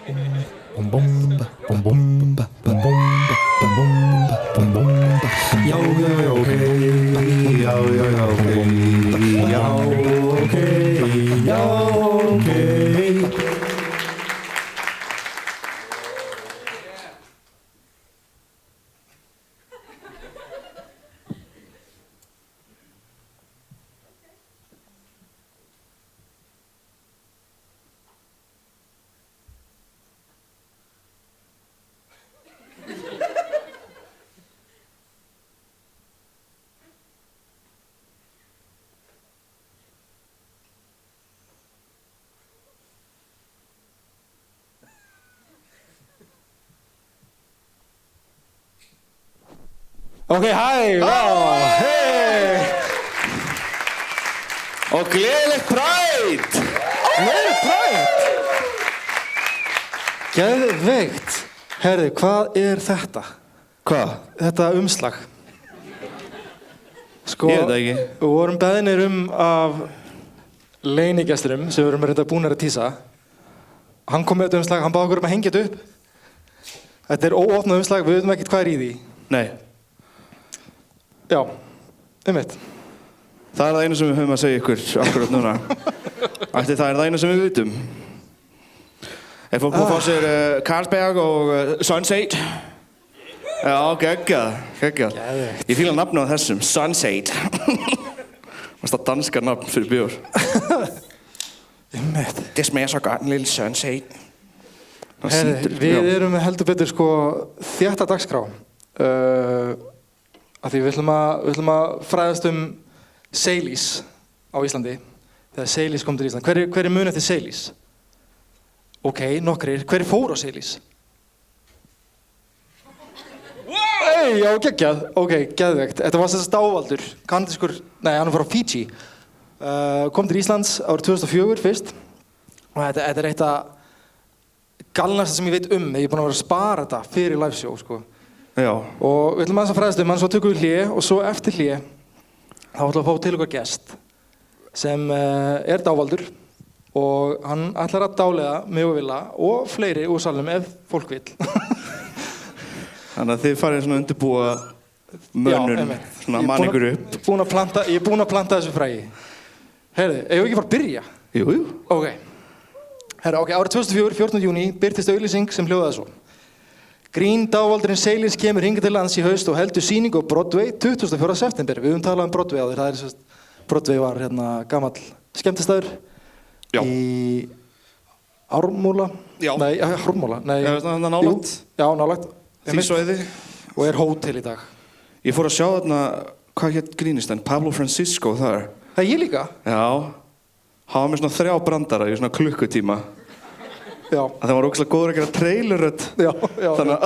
Já, ok. Já, ok. Já, ok. Já, ok. Ok, hæ, hei! Og gleðilegt Pride! Gleðilegt Pride! Geðveikt. Herði, hvað er þetta? Hvað? Þetta umslag. Sko, Ég veit það ekki. Við vorum beðnir af leynigesturum sem við vorum reynda búnir að tísa. Hann kom með þetta umslag, hann bað okkur að hengja þetta upp. Þetta er óopnað umslag, við veitum ekkert hvað er í því. Nei. Já, einmitt. Það er það einu sem við höfum að segja ykkur akkurat núna. Ætti það er það einu sem við vitum. Er fólk búið að fá sér Carlsberg og Sunset? Já, geggjað. Geðveikt. Ég fíla nafnið á þessum, Sunset. Það er danska nafn fyrir bjór. Einmitt. Det smager så godt, en lille Sunset. Herði, við erum heldur betur sko þétta dagskrá. Af því við ætlum að fræðast Seilis á Íslandi þegar Seilis kom til Ísland. Hver er mun eftir Seilis? Ok, nokkrir. Hver fór á Seilis? Hey, já, geggjað. Ok, geðveikt. Þetta var þess að Dávaldur, kanadískur, nei, hann fór á Fiji. Kom til Íslands árið 2004 fyrst. Og þetta er eitt af galnasta sem ég veit Ég er búinn að vera að spara þetta fyrir liveshow, sko. Já. Og við ætlum aðeins að fræðast hann, svo tökum við hlé og svo eftir hlé þá ætlum við að fá til okkar gest sem er Dávaldur og hann ætlar að dáleiða mig og Villa og fleiri úr salnum ef fólk vill. Þannig að þið farið svona undirbúa mönnun, svona mann ykkur upp. Ég er búinn að planta þessu frægi. Heyrðu, eigum við ekki bara að byrja? Jú. Ok. Herra, ok, árið 2004, 14. júní, birtist auglýsing sem hljóðaði svo. Grín Dávaldurinn Seilis kemur hingað til lands í haust og heldur sýningu á Broadway 24. september. Við höfum talað Broadway áður, það er sérst, Broadway var gamall skemmtistæður í Ármúla. Já. Nei, Ármúla. Nei. Það nálægt. Já, nálægt. Því svæði. Og er hótel í dag. Ég fór að sjá þarna, hvað hétt grínistæn? Pablo Francisco þar. Það ég líka? Já. Hann var með svona 3 brandara í svona klukkutíma. Já. Það var ógeðslega góður að gera trailerrödd. Já. Þannig að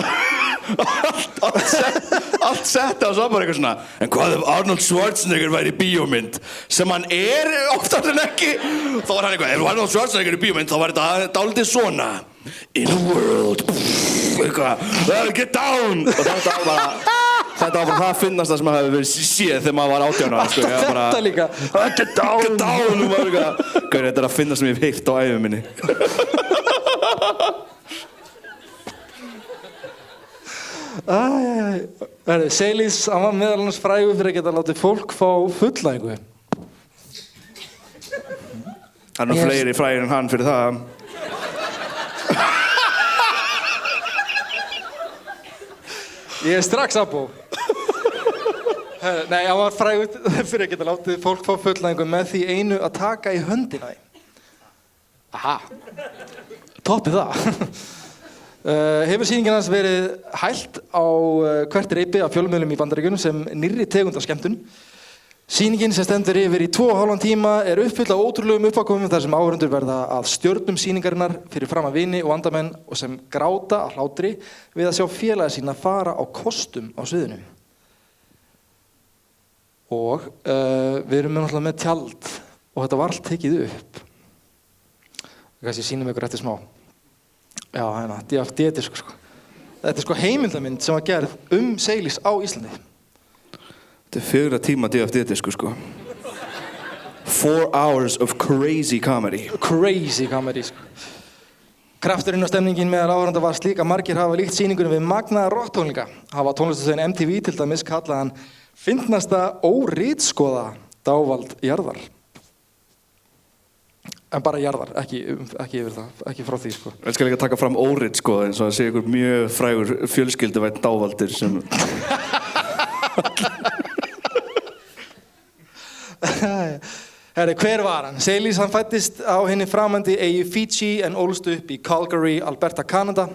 allt sett á svo bara eitthvað svona. En hvað ef Arnold Schwarzenegger væri í bíómynd? Sem hann er oftast en ekki. Þá var hann eitthvað, ef Arnold Schwarzenegger er í bíómynd, þá var þetta dálítið svona. In a world. Eitthvað, get down. Og þetta var bara það finnast það sem hafi verið séð þegar maður var 18 ára. Sko. Þetta líka. Get down. Get down. Gaur, þetta er að finna sem ég hef heyrt á ævi minni. Seilis, hann var meðal annars frægur fyrir að geta látið fólk fá fullnægingu. Það er nú fleiri frægir en hann fyrir það. Ég er strax abbó. Nei, hann var frægur fyrir að geta látið fólk fá fullnægingu með því einu að taka í höndina. Aha. Toppið það. Hefur sýningin hans verið hælt á hvert reipi af fjölmiðlum í Bandaríkjunum sem nýrri tegund af skemmtun. Sýningin sem stendur yfir í 2,5 tíma er uppfyllt af ótrúlegum uppákomum þar sem áhorfendur verða að stjörnum sýningarinnar fyrir framan vini og vandamenn og sem gráta af hlátri við að sjá félaga sína fara á kostum á sviðinu. Og við erum náttúrulega með tjald og þetta var allt tekið upp. Kannski sýnum ykkur eftir smá. Já, hérna, DFD-disk sko. Þetta er sko heimildamynd sem var gerð Seilis á Íslandi. Þetta er 4 tíma DFD-disk sko. 4 hours of crazy comedy. Crazy comedy sko. Krafturinn og stemningin meðal áhorfenda var slík að margir hafa líkt sýningunni við magnaða rocktónleika. Hafa tónlistastöðin MTV til dæmis kallaðan fyndnasta óritskoða dávald jarðar. En bara jarðar, ekki yfir það, ekki frá því sko. Ég skal líka taka fram órit sko, eins og það sé ykkur mjög frægur fjölskylduvænt dávaldir sem... Herri, hver var hann? Seilís hann fæddist á henni framandi eyju Fiji en ólst upp í Calgary, Alberta, Kanada.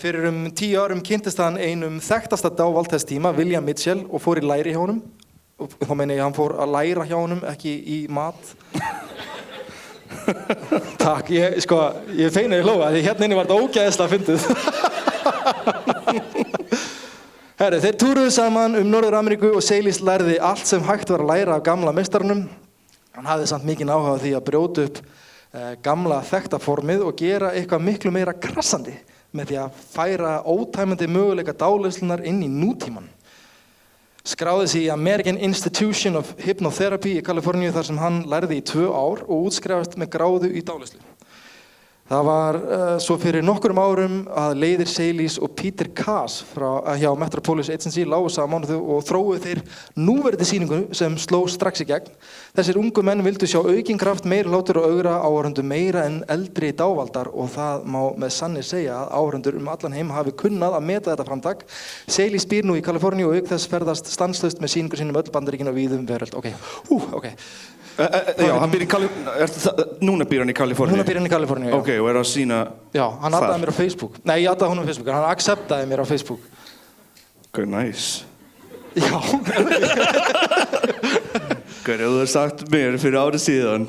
Fyrir 10 árum kynntist hann einum þekktasta dávald þess tíma, William Mitchell, og fór í læri hjá honum. Og þá meina ég, hann fór að læra hjá honum, ekki í mat. Takk, ég feina í hlóa, því hérna inni var þetta ógeðslega fyndið. Herri, þeir túruðu saman Norður-Ameríku og Seilís lærði allt sem hægt var að læra af gamla meistarunum. Hann hafði samt mikinn áhuga á því að brjóta upp gamla þekkta formið og gera eitthvað miklu meira krassandi með því að færa ótæmandi möguleika dáleiðslunnar inn í nútíman. Skráði sig í American Institution of Hypnotherapy í Kaliforníu þar sem hann lærði í 2 ár og útskrifast með gráðu í dáleiðslu. Það var svo fyrir nokkrum árum að leiðir Seilís og Peter Kaas hjá Metropolis Agency lágu saman og þróuðu þeir núverandi sýningu sem sló strax í gegn. Þessir ungu menn vildu sjá aukinn kraft, meiri hlátur og augra áhorfendur meira en eldri dávaldar og það má með sanni segja að áhorfendur allan heim hafi kunnað að meta þetta framtak. Seilís býr nú í Kaliforníu og auk þess ferðast stanslaust með sýningu sínum öll Bandaríkin og víðum veröld. Ok. Já, hann býr í núna býr hann í Kaliforníu? Núna býr hann í Kaliforníu, já. Ok, og að sína... Já, hann addaði mér á Facebook. Nei, ég addaði honum á Facebook, hann acceptaði mér á Facebook. Ok, nice. Já. Ef þú hefði sagt mér fyrir árið síðan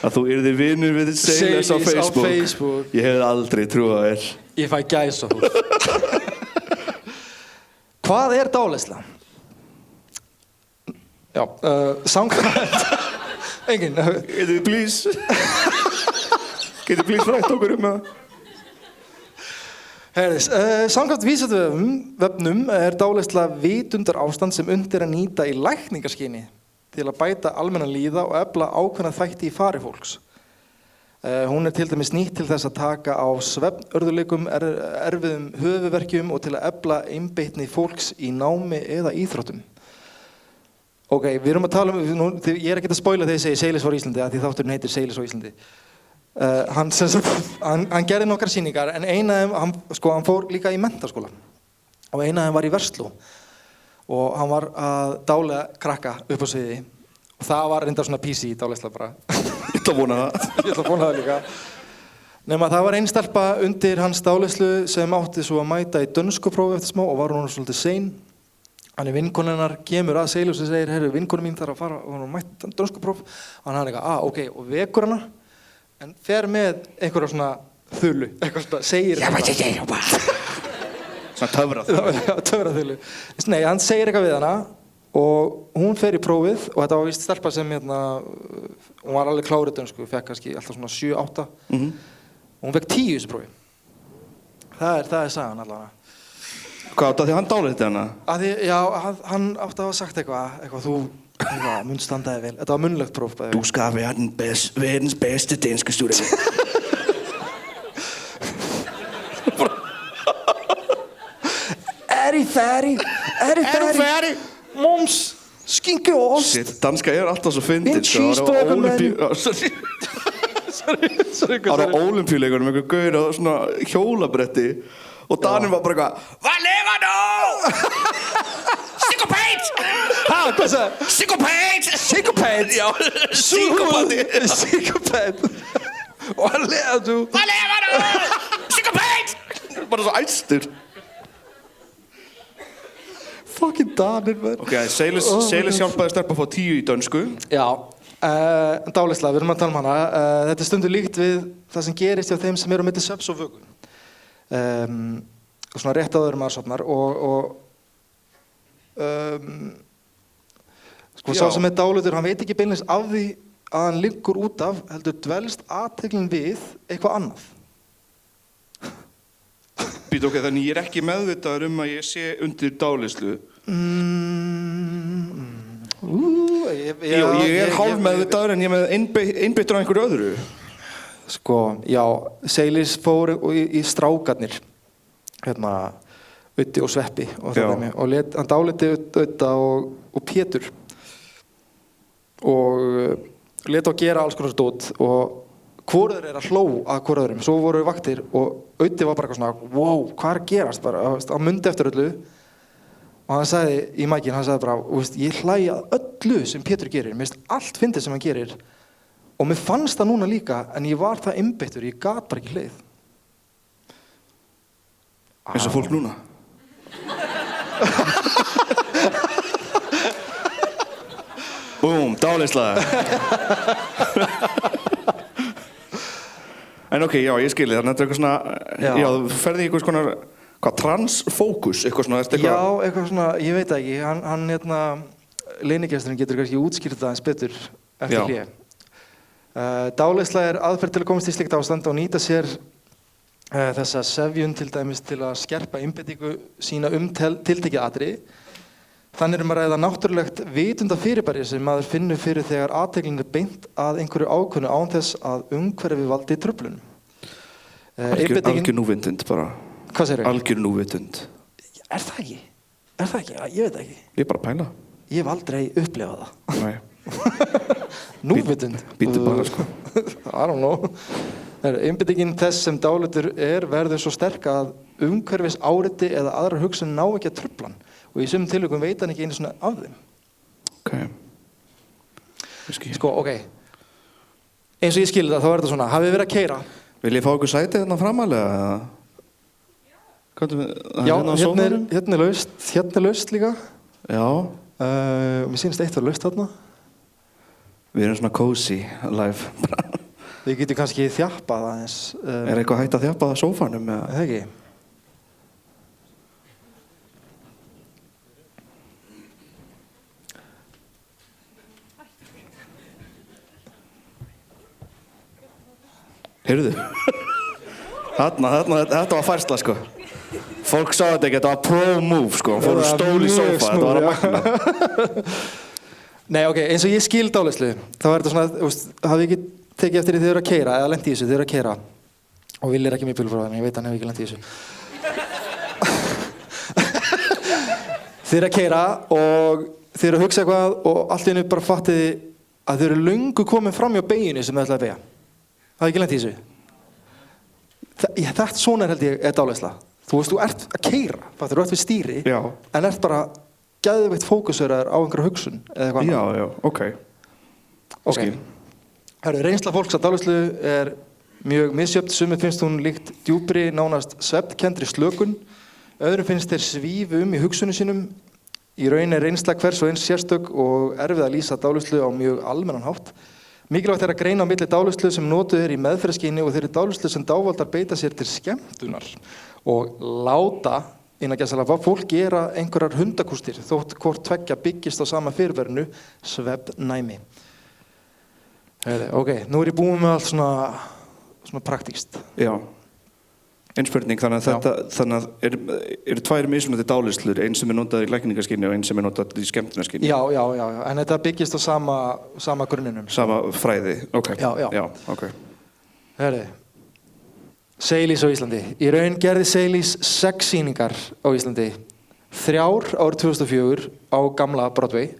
að þú yrðir vinur við Seilís á Facebook, ég hefði aldrei trúað þér. Ég fæ gæsahúð. Hvað er dáleiðsla? Já, samkvæmt... Engin. Getið please frætt okkur það? Herðis, samkvæmt Vísindavefnum er dáleiðsla vitundar ástand sem unnt er að nýta í lækningaskyni til að bæta almennan líða og efla ákveðna þætti í fari fólks. Hún er til dæmis nýtt til þess að taka á svefnörðugleikum, erfiðum höfuðverkjum og til að efla einbeitni fólks í námi eða íþróttum. Ok, við erum að tala ég er ekkert að spoila þegar ég segi Seilís var á Íslandi, af því þátturinn heitir Seilís á Íslandi. Hann gerði nokkrar sýningar, en eina af þeim, hann fór líka í menntaskóla. Og eina af þeim var í Versló. Og hann var að dáleiða krakka upp á sviði. Og það var reyndar svona PC dáleiðsla bara. Ég ætla að vona það. Ég ætla að vona það líka. Nema það var ein stelpa undir hans dáleiðslu sem átti svo að mæta í dönskuprófi eftir smá og var hún svolítið sein. Þannig vinkonunnar kemur að Seilís og segir, herru, vinkonu mín þarf að fara og hún mætt dönskupróf. Og hann eitthvað, ok, og vekur hana, en fer með einhverja svona þulu, eitthvað svona, segir svona töfra þulu. Já, töfra þulu. Nei, hann segir eitthvað við hana og hún fer í prófið og þetta var víst stelpa sem, hún var alveg klárið dönsku, fekk kannski alltaf svona 7-8. Og hún fekk 10 í þessu prófi. Það er sagan allavega. Hvað átti að því hann dáleitti hana? Já, hann átti að hafa sagt eitthvað þú mun standaði vel. Þetta var munnlegt próf bæði. Du skal være verdens bedste danske student. Er I færdig? Mums, skinke og ost. Shit, danska er alltaf svo fyndið. En cheeseburger, man. Sorry. Það var ólympíuleikur með einhver gaur á svona hjólabretti. Og Daninn var bara eitthvað, hvað lefa nú? Psykopat! Hvað sagði? Psykopat! Já, Psykopat. Og hann lefa þú? Hvað lefa nú? Psykopat! Bara svo æstur. Fucking Daninn, man. Ok, Seilís hjálpaði stelpa að fá 10 í dönsku. Já, dáleiðsla, við erum að tala hana. Þetta er stundu líkt við það sem gerist hjá þeim sem eru á milli svefns og vöku. Svona rétt áður maður sofnar og sá sem er dáleitur, hann veit ekki beinleins af því að hann liggur út af, heldur dvelst athyglin við eitthvað annað. Býtu ok, þannig ég er ekki meðvitaður að ég sé undir dáleiðslu. Ég er hálf meðvitaður en ég er með einbeittur á einhverju öðru. Sko, já, Seilis fór í strákarnir, Uddi og Sveppi og það dæmi og hann dáliti Udda og Pétur og lét á gera alls konar dót og hvorður að hló að hvorðurum. Svo voru vaktir og Uddi var bara eitthvað svona, wow, hvað að gerast bara? Hann mundi eftir öllu og hann sagði í mækinn, hann sagði bara, ég hlæja öllu sem Pétur gerir, mér finnst allt fyndið sem hann gerir og mér fannst það núna líka en ég var það einbeittur, ég gat bara ekki hleið. Eins og fólk núna? Búm, dáleiðslega. En ok, já, ég skilji, þannig að þetta er eitthvað svona, já, þú ferði í eitthvað svona, hvað, transfókus, eitthvað svona, ertu eitthvað? Já, eitthvað svona, ég veit ekki, hann leynigesturinn getur kannski útskýrt það eins betur eftir hlé. Dáleiðsla er aðferð til að komast í slíkt ástand og nýta sér þessa sefjun til dæmis til að skerpa einbeitingu sína tiltekið atriði. Þannig að ræða náttúrulegt vitunda fyrirbæri sem maður finnur fyrir þegar athygling er beint að einhverju ákveðnu án þess að umhverfi valdi truflun. Algjör núvitund bara. Hvað segirðu? Algjör núvitund. Er það ekki? Er það ekki? Ég veit ekki. Ég er bara að pæla. Ég hef aldrei upplifað það. Nei. Núvitund? Bíddu bara, sko. I don't know. Einbeitingin þess sem dáleitur verður svo sterk að umhverfis áriti eða aðrar hugsun ná ekki að trufla hann. Og í sumum tilvikum veit hann ekki einu svona af þeim. Ok. Sko, ok. Eins og ég skilði það, þá er þetta svona, hafið þið verið að keyra? Vil ég fá ykkur sæti þarna framalega, eða? Já, hérna er laust líka. Já. Mér sýnist eitt var laust þarna. Við erum svona cozy live. Við getum kannski þjappað aðeins. Er eitthvað hægt að þjappa það sófanum, eða? Það ekki. Heyrðu? Þetta var færsla, sko. Fólk sá þetta ekki, þetta var pro move, sko. Hann fór stól í sófa, þetta var að magna. Nei, ok, eins og ég skil dáleiðslu, þá er þetta svona, hafið ekki tekið eftir því þið eru að keyra, eða lent í þessu, þið eru að keyra. Og Will er ekki mjög bílfróðan, ég veit hann hefur ekki lent í þessu. Þið eru að keyra og þið eru að hugsa eitthvað og allt í einu bara fattið að þið eru löngu komin fram hjá beginni sem þið ætlaði að beygja. Það er ekki lent í þessu. Þetta svona held ég er dáleiðsla. Þú ert að keyra, þú ert við stýri, en ert bara geðveikt fókuseraður á einhverja hugsun eða eitthvað annað. Já, ok. Reynsla fólks af dáleiðslu er mjög misjöfn. Sumir finnst hún líkt djúpri, nánast svefnkenndri slökun. Öðrum finnst þeir svífa í hugsunum sínum. Í raun er reynsla hvers og eins sérstök og erfið að lýsa dáleiðslu á mjög almennan hátt. Mikilvægt er að greina á milli dáleiðslu sem notuð er í meðferðarskyni og þeirri dáleiðslu sem dávaldar beita sér til skemmtunar og láta innan gæsalappa fólk gera einhverjar hundakústir þótt hvort tveggja byggist á sama fyrirverinu svefnnæmi. Ok, nú er ég búinn með allt svona praktískt. Já. Ein spurning, þannig að eru tvær mismunandi dáleiðslur, ein sem er notað í lækningaskyni og ein sem er notað í skemmtunarskyni? Já, en þetta byggist á sama grunninum. Sama fræði, ok. Já, ok. Seilis á Íslandi. Í raun gerði Seilis 6 sýningar á Íslandi. 3 árið 2004 á gamla Broadway,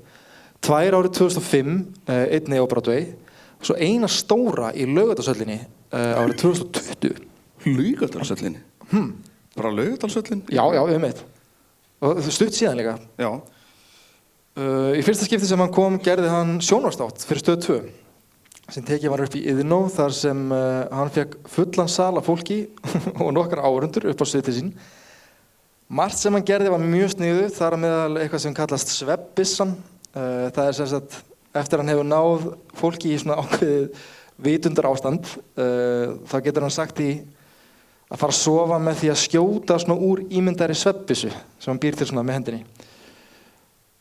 2 árið 2005, einnig á Broadway, og svo eina stóra í Laugardalshöllinni árið 2020. Laugardalshöllinni? Bara Laugardalshöllinni? Já, einmitt. Og stutt síðan líka. Já. Í fyrsta skipti sem hann kom gerði hann sjónvarpsþátt fyrir Stöð 2 sem tekið var upp í Iðnó þar sem hann fekk fullan sal af fólki og nokkra áhorfendur upp á sviðið sín. Margt sem hann gerði var mjög sniðugt, þar á meðal eitthvað sem kallast svefnbissan. Það er sem sagt eftir hann hefur náð fólki í svona ákveðið vitundar ástand, þá getur hann sagt í að fara að sofa með því að skjóta svona úr ímyndari svefnbissu sem hann býr til svona með hendinni.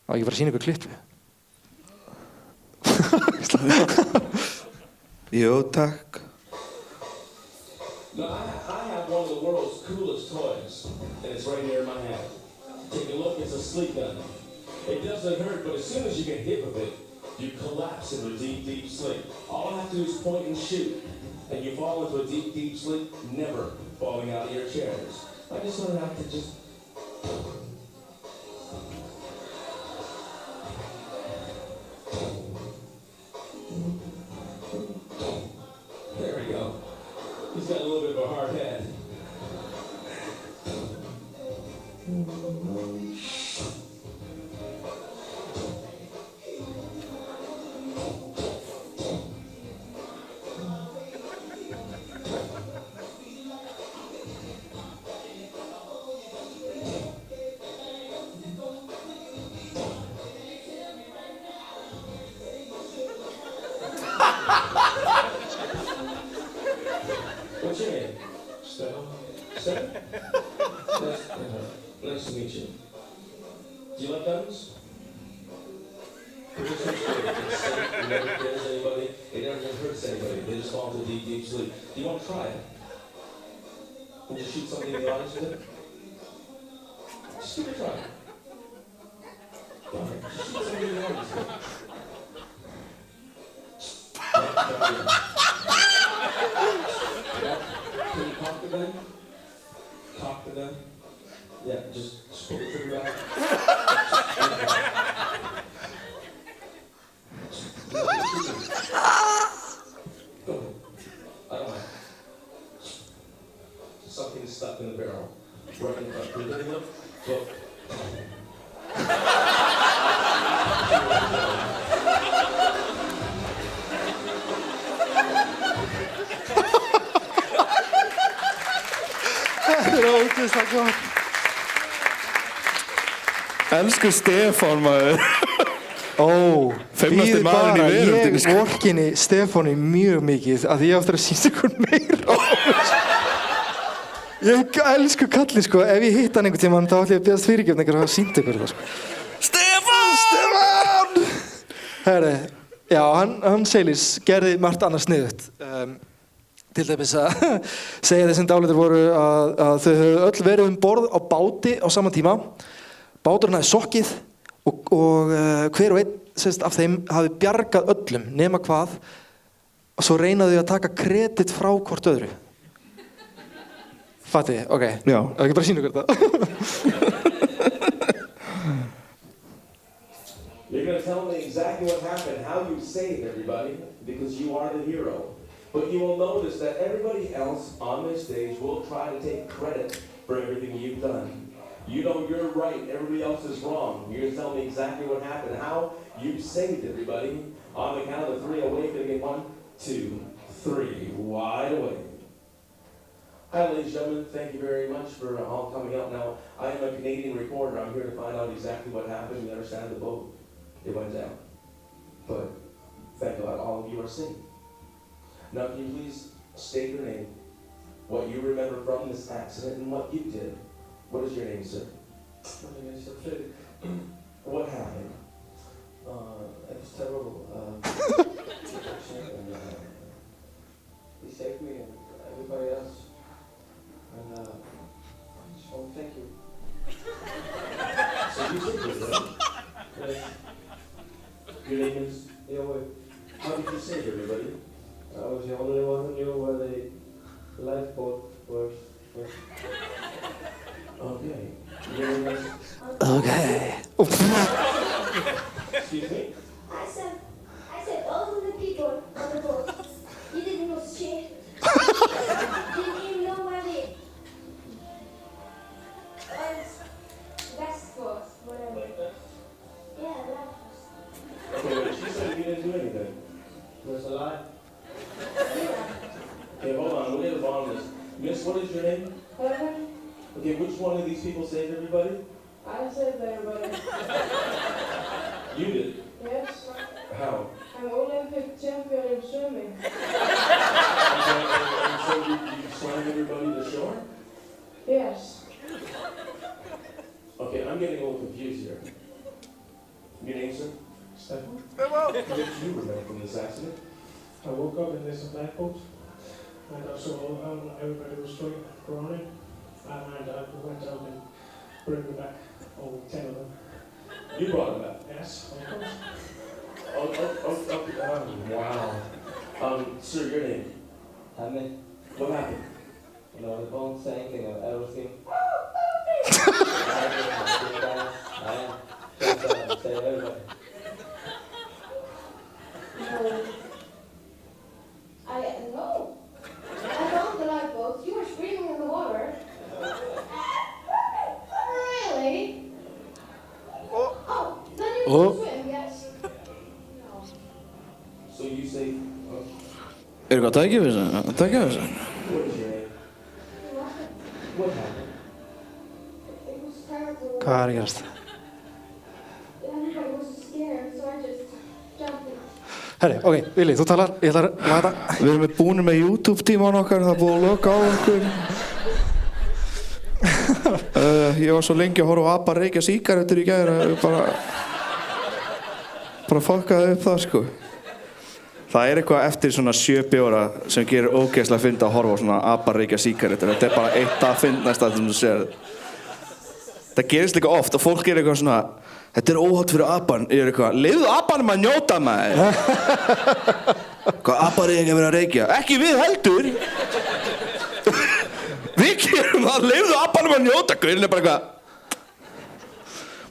Á ekki fara að sýna ykkur klippu. Jó, takk. Now, I have one of the world's coolest toys, and it's right here in my hand. Take a look, it's a sleep gun. It doesn't hurt, but as soon as you get hit with it, you collapse into deep, deep sleep. All I have to do is point and shoot. and you fall into a deep, deep sleep, never falling out of your chairs. I just learned how to just... There we go. He's got a little bit of a hard head. What's your name? Stefan. Stefan? Nice to meet you. Do you like guns? It never kills anybody. It never hurts anybody. They just fall into deep, deep sleep. Do you want to try it? Would you shoot something in the eyes with it? Just give it a try. All right. Just shoot something in the eyes with it. Can you cock the gun? Cock the gun? Yeah, just pull the trigger back. Go ahead. I don't mind. Something's stuck in the barrel. Right in the front. Can you get it up? Go. Það ógeðslega gott. Elsku Stefán, maður. Bíðið Feimnasti maðurinn í bara, veröldinni, ég sko. vorkenni Stefáni mjög mikið að ég á eftir að sýnst ykkur meira á þessu. Ég elsku kallinn, sko. Ef ég hitt hann einhvern tímann, þá ætla ég að biðjast fyrirgefningar að hafa sýnt ykkur það, sko. Stefán! Herri, já, hann Seilis gerði margt annað sniðugt. Til dæmis að segja þessum dáleitur voru að þau höfðu öll verið borð á báti á sama tíma. Báturinn hafði sokkið og hver og einn af þeim hafði bjargað öllum nema hvað, og svo reynaðu þau að taka kredit frá hvort öðru. Fattiði? Ok. Já. Það ekki bara sýna ykkur þetta. You're going to tell me exactly what happened, how you saved everybody, because you are the hero. But you will notice that everybody else on this stage will try to take credit for everything you've done. You know you're right, everybody else is wrong. You're going to tell me exactly what happened, how you saved everybody. On the count of three, awake again. 1, 2, 3, wide awake. Hi, ladies and gentlemen, thank you very much for all coming out. Now, I am a Canadian reporter. I'm here to find out exactly what happened. You understand the boat? It went down. But thank God all of you are safe. Now, can you please state your name, what you remember from this accident, and what you did? What is your name, sir? My name is Fredrik. What happened? It was terrible. He saved me and everybody else. And I just want to thank you. So you saved it, right? Yes. Your name is? Yeah, wait. How did you save everybody? I was the only one who knew where the lifeboat was. Okay. Your name is? Okay. Excuse me? I said all of the people on the boat. You didn't know shit. Didn't even know where the vest was, whatever. Like that? Yeah, that was. Okay, wait, she said you didn't do anything. It was a lie. Okay, hold on, we'll get a bond list. Miss, what is your name? Whatever. Okay, which one of these people saved everybody? I saved everybody. You did. Yes. How? I'm Olympic champion in swimming. And so you swam everybody to shore? Yes. Okay, I'm getting a little confused here. Your name, sir? Stefan. What did you remember from this accident? I woke up in this lifeboat and I saw everybody was drowning. And I went out and brought me back, all 10 of them. You brought him back. Yes, of course. Wow. Sir, your name? Honey, what happened? You know, they won't say anything of everything. Say everybody. No. I found the lifeboat. You were screaming in the water. Really? Oh, then you can swim, yes. So you say, Er eitthvað að tækja við þessu? what is your name? What happened? It was terrible. Hvað er að gerast? Everybody was scared, so I just jumped in. Herri, ok, Vili, þú talar, ég ætla að laga Við erum búin með YouTube-tíman okkar, það er búið að loka á okkur. Ég var svo lengi að horfa á apa reykja sígarettur í gær að bara fuckaði upp það, sko. Það er eitthvað eftir svona 7 ára sem gerir ógeðslega fyndið að horfa á svona apa reykja sígarettur. Þetta er bara eitt að fyndnasta sem þú sér. Það gerist líka oft og fólk er eitthvað svona, þetta er óhátt fyrir apan. Ég er eitthvað, leyfðu apanum að njóta maður. Hvað apar er ekki að vera að reykja? Ekki við heldur. Við gerum það, leyfðu apanum að njóta. Gaurin er bara eitthvað.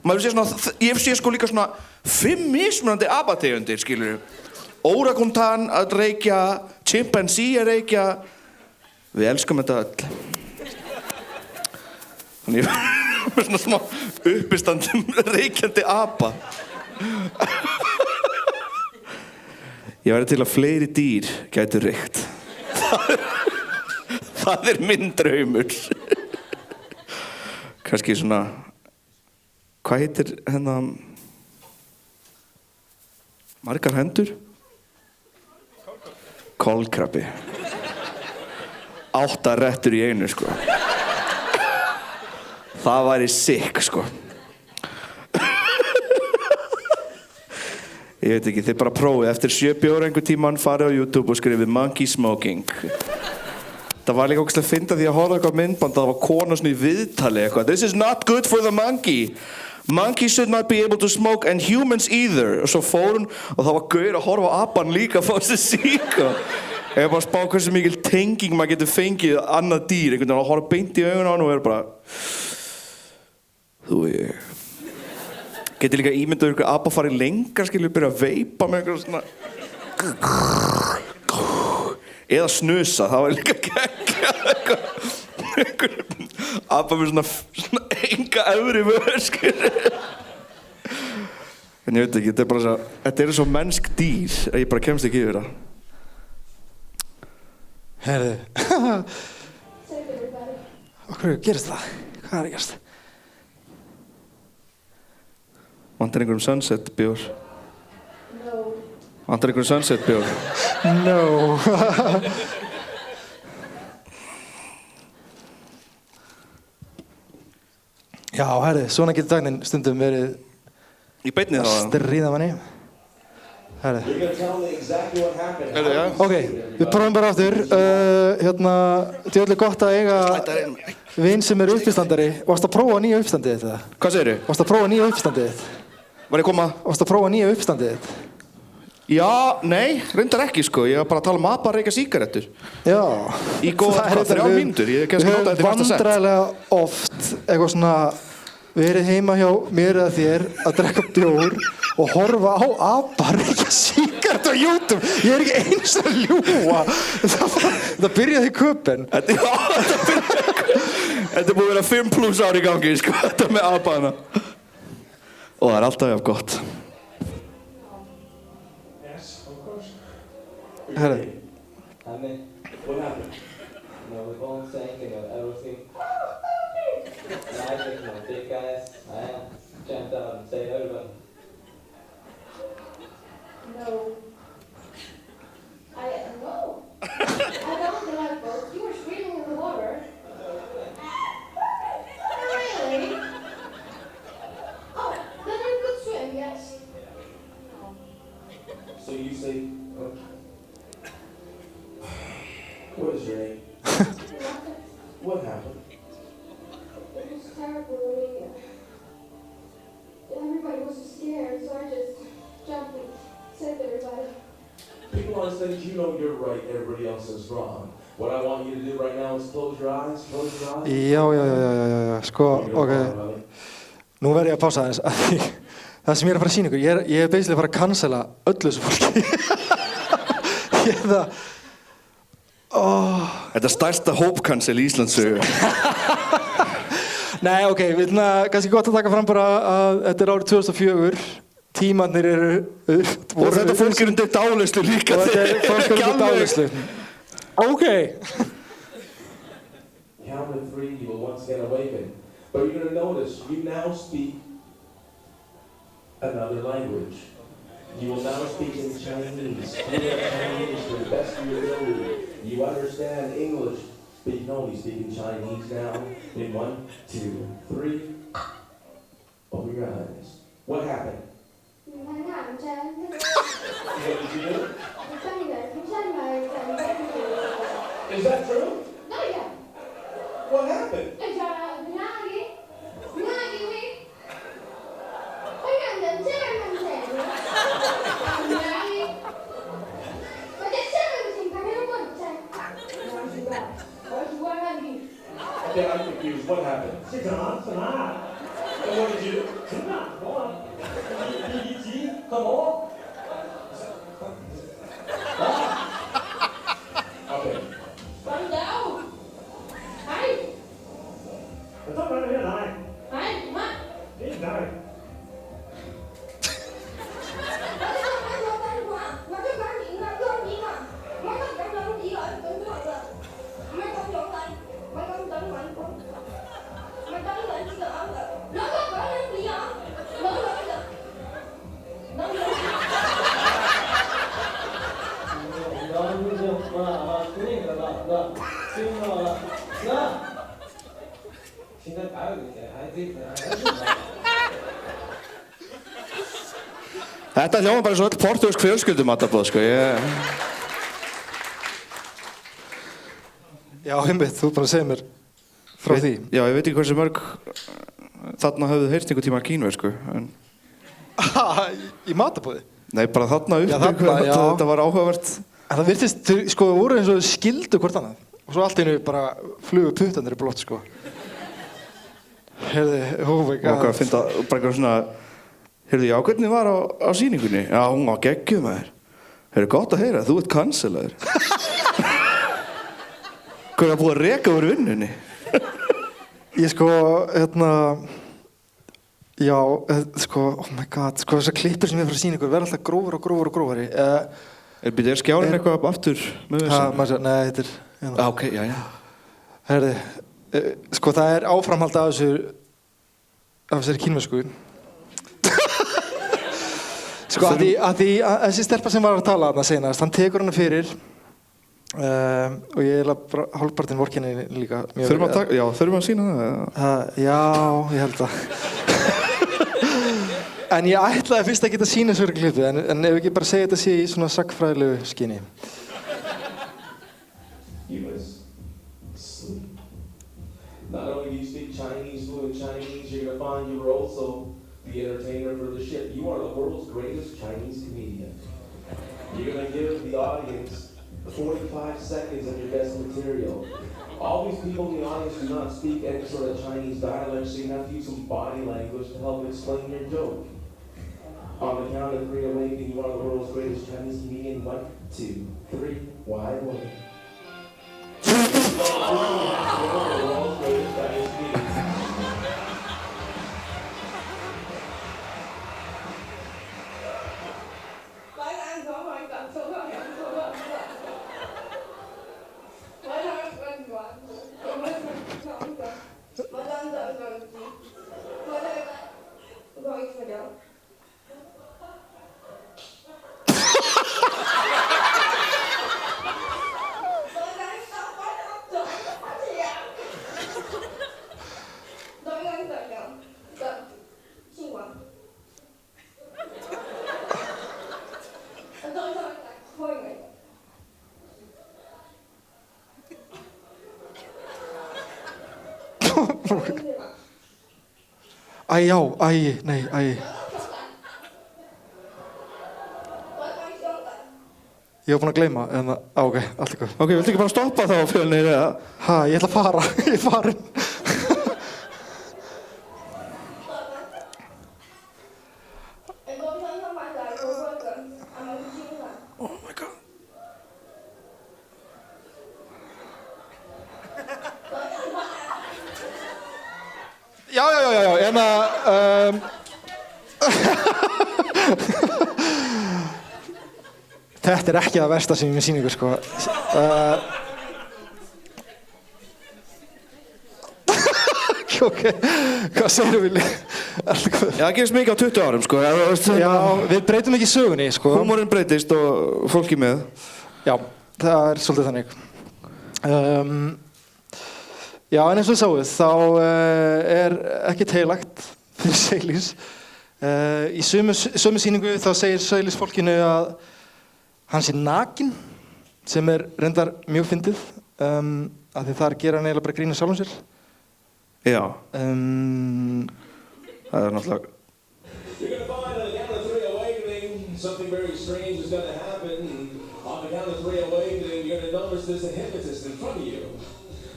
Maður sé svona, ég sé sko líka svona 5 mismunandi apategundir, skilur. Órakuntan að reykja, chimpanzee að reykja. Við elskum þetta öll. Þannig ég með svona smá uppistandum reykjandi apa. Ég væri til að fleiri dýr gætu reykt. Það er minn draumur. Kannski svona, hvað heitir hennar margar hendur? Kolkrabbi. 8 rettur í einu, sko. Það væri sick, sko. Ég veit ekki, þið bara prófið. Eftir 7 ára einhver tímann farið á YouTube og skrifið monkey smoking. Það var líka ógeðslega fyndið því að horfa eitthvað myndband að það var kona svona í viðtali eitthvað. This is not good for the monkey. Monkey should not be able to smoke and humans either. Og svo fór hún og það var gaur að horfa á apan líka að fá sér síka. Ég var bara að spá hversu mikil tenging maður getur fengið annað dýr. Einhvern veginn að horfa beint í augun á hann og vera bara þú og ég. Getið líka ímyndað ykkur apa farið lengar, skilur, byrja að veipa með eitthvað svona eða snusa, það var líka geggjað eitthvað apa með svona enga efri vör, skilur. En ég veit ekki, þetta er bara svo, þetta er svo mennsk dýr að ég bara kemst ekki yfir það. Herðu. Save everybody. Okkur gerist það? Hvað er að gerast? Vantar einhverjum sunset bjór? No. Vantar einhverjum sunset bjór? No. Já, herðu, svona getur daginn stundum verið Í beinni að þá? stríða manni. Herðu. You're gonna tell me exactly what happened. Herðu, já. Ok, við prófum bara aftur. Djöfull er gott að eiga vin sem er uppistandari. Varstu að prófa nýja uppistandið þitt? Hvað segirðu? Varstu að prófa nýja uppistandið þitt? Var ég að koma? Varstu að prófa nýja uppistandið þitt? Já, nei, reyndar ekki, sko. Ég var bara að tala apa að reykja sígarettur. Já. Í góða, Það er 3 við- mínútur. Ég hef kannski notað þetta í fasta sett. Við höfum vandræðilega oft eitthvað svona verið heima hjá mér eða þér að drekka bjór og horfa á apa reykja sígarettu á YouTube. Ég er ekki eins að ljúga. Það byrjaði í Köpen. Þetta er búið að vera 5+ ár í gangi, sko. Þetta með apana. Og það er alltaf jafn gott. Yes, of course. Herðu. Honey, what happened? No, we won't say anything of everything. I think my big guys, I jumped out and say everybody. No. No. I found the lifeboat. You were screaming in the water. Really? Oh, then you could swim, yes. So you say, what is your name? What happened? It was terrible. Everybody was scared, so I just jumped and saved everybody. People on stage, you know you're right, everybody else is wrong. What I want you to do right now is close your eyes. Close your eyes. Já, sko, ok. Nú verð ég að pása aðeins, af því það sem ég er að fara að sýna ykkur, ég er basically að fara að cancela öllu þessu fólki. Ég er það... Þetta er stærsta hópcancel í Íslandssögu. Nei, ok, við erum kannski gott að taka fram bara að þetta er árið 2004, tímarnir eru... Og þetta fólk er undir dálislu líka. Og þetta fólk er undir dálislu. Ok. Count to 3, you will once again awaken. But you're going to notice, you now speak another language. You will now speak in Chinese. Chinese to the best of your ability. You understand English, but you can only speak in Chinese now. In 1, 2, 3. Open your eyes. What happened? What did you do? Is that true? What happened? Okay, I'm confused. What happened? And what did you do? Okay. Þetta hljómar bara svo öll portúgísk fjölskyldumatarboð, sko. Já, einmitt, þú bara segir mér frá því. Já, ég veit ekki hversu mörg þarna höfðu heyrt einhvern tíma kínversku, en... Í matarboði? Nei, bara þarna upp, þetta var áhugavert. En það virtist, sko, voru eins og skildu hvort annað. Og svo allt einu bara flugu puttanir í blótt, sko. Heyrði, oh my god. Og hvað, finna bara eitthvað svona... Heyrðu, já, hvernig var á sýningunni? Já, hún var geggjuð maður. Heyrðu, gott að heyra, þú ert cancelaður. Hvað er búið að reka úr vinnunni? Ég sko, já, sko, oh my god, sko þessar klippur sem ég fyrir að sýna ykkur verða alltaf grófar og grófar og grófari. Er skjárinn eitthvað aftur með þessu? Nei, þetta er... Ok, já. Heyrðu, sko það er áframhald af þessari kínversku. Sko að þessi stelpa sem var að tala þarna seinast, hann tekur hana fyrir og ég er bara hálfpartinn vorkenni líka. Þurfum að sýna það? Já, ég held það. En ég ætlaði fyrst að geta sýna þessu klippu, en ef ekki bara segja þetta sé í svona sagnfræðilegu skyni. You must sleep. Not only do you speak Chinese, fluent Chinese, you're going to find you were also the entertainer for the ship. You are the world's greatest Chinese comedian. You're going to give the audience 45 seconds of your best material. All these people in the audience do not speak any sort of Chinese dialect, so you have to use some body language to help explain your joke. On the count of 3 awaken, you are the world's greatest Chinese comedian. 1, 2, 3, wide awake. You are the world's greatest Chinese comedian. Ég var búinn að gleyma, en ok, allt ykkur. Ok, viltu ekki bara stoppa þá Fjölnir, eða? Ha, ég ætla að fara, ég er farinn. Oh my god. Já, en Þetta ekki það versta sem ég með sýningu, sko. Ok, hvað segir Vili? Já, það gerist mikið á 20 árum, sko. Já, við breytum ekki sögunni, sko. Húmorinn breytist og fólki með. Já, það svolítið þannig. Já, en eins og þið sáuð, þá ekki heilagt fyrir Seilís. Í sömu sýningu þá segir Seilís fólkinu að hann sé nakinn, sem reyndar mjög fyndið, af því þar gera hann eiginlega bara grín af sjálfum sér. Já. Það náttúrulega... You're gonna find on the count of 3 awakening, something very strange is gonna happen. On the count of 3 awakening, you're gonna notice there's a hypnotist in front of you.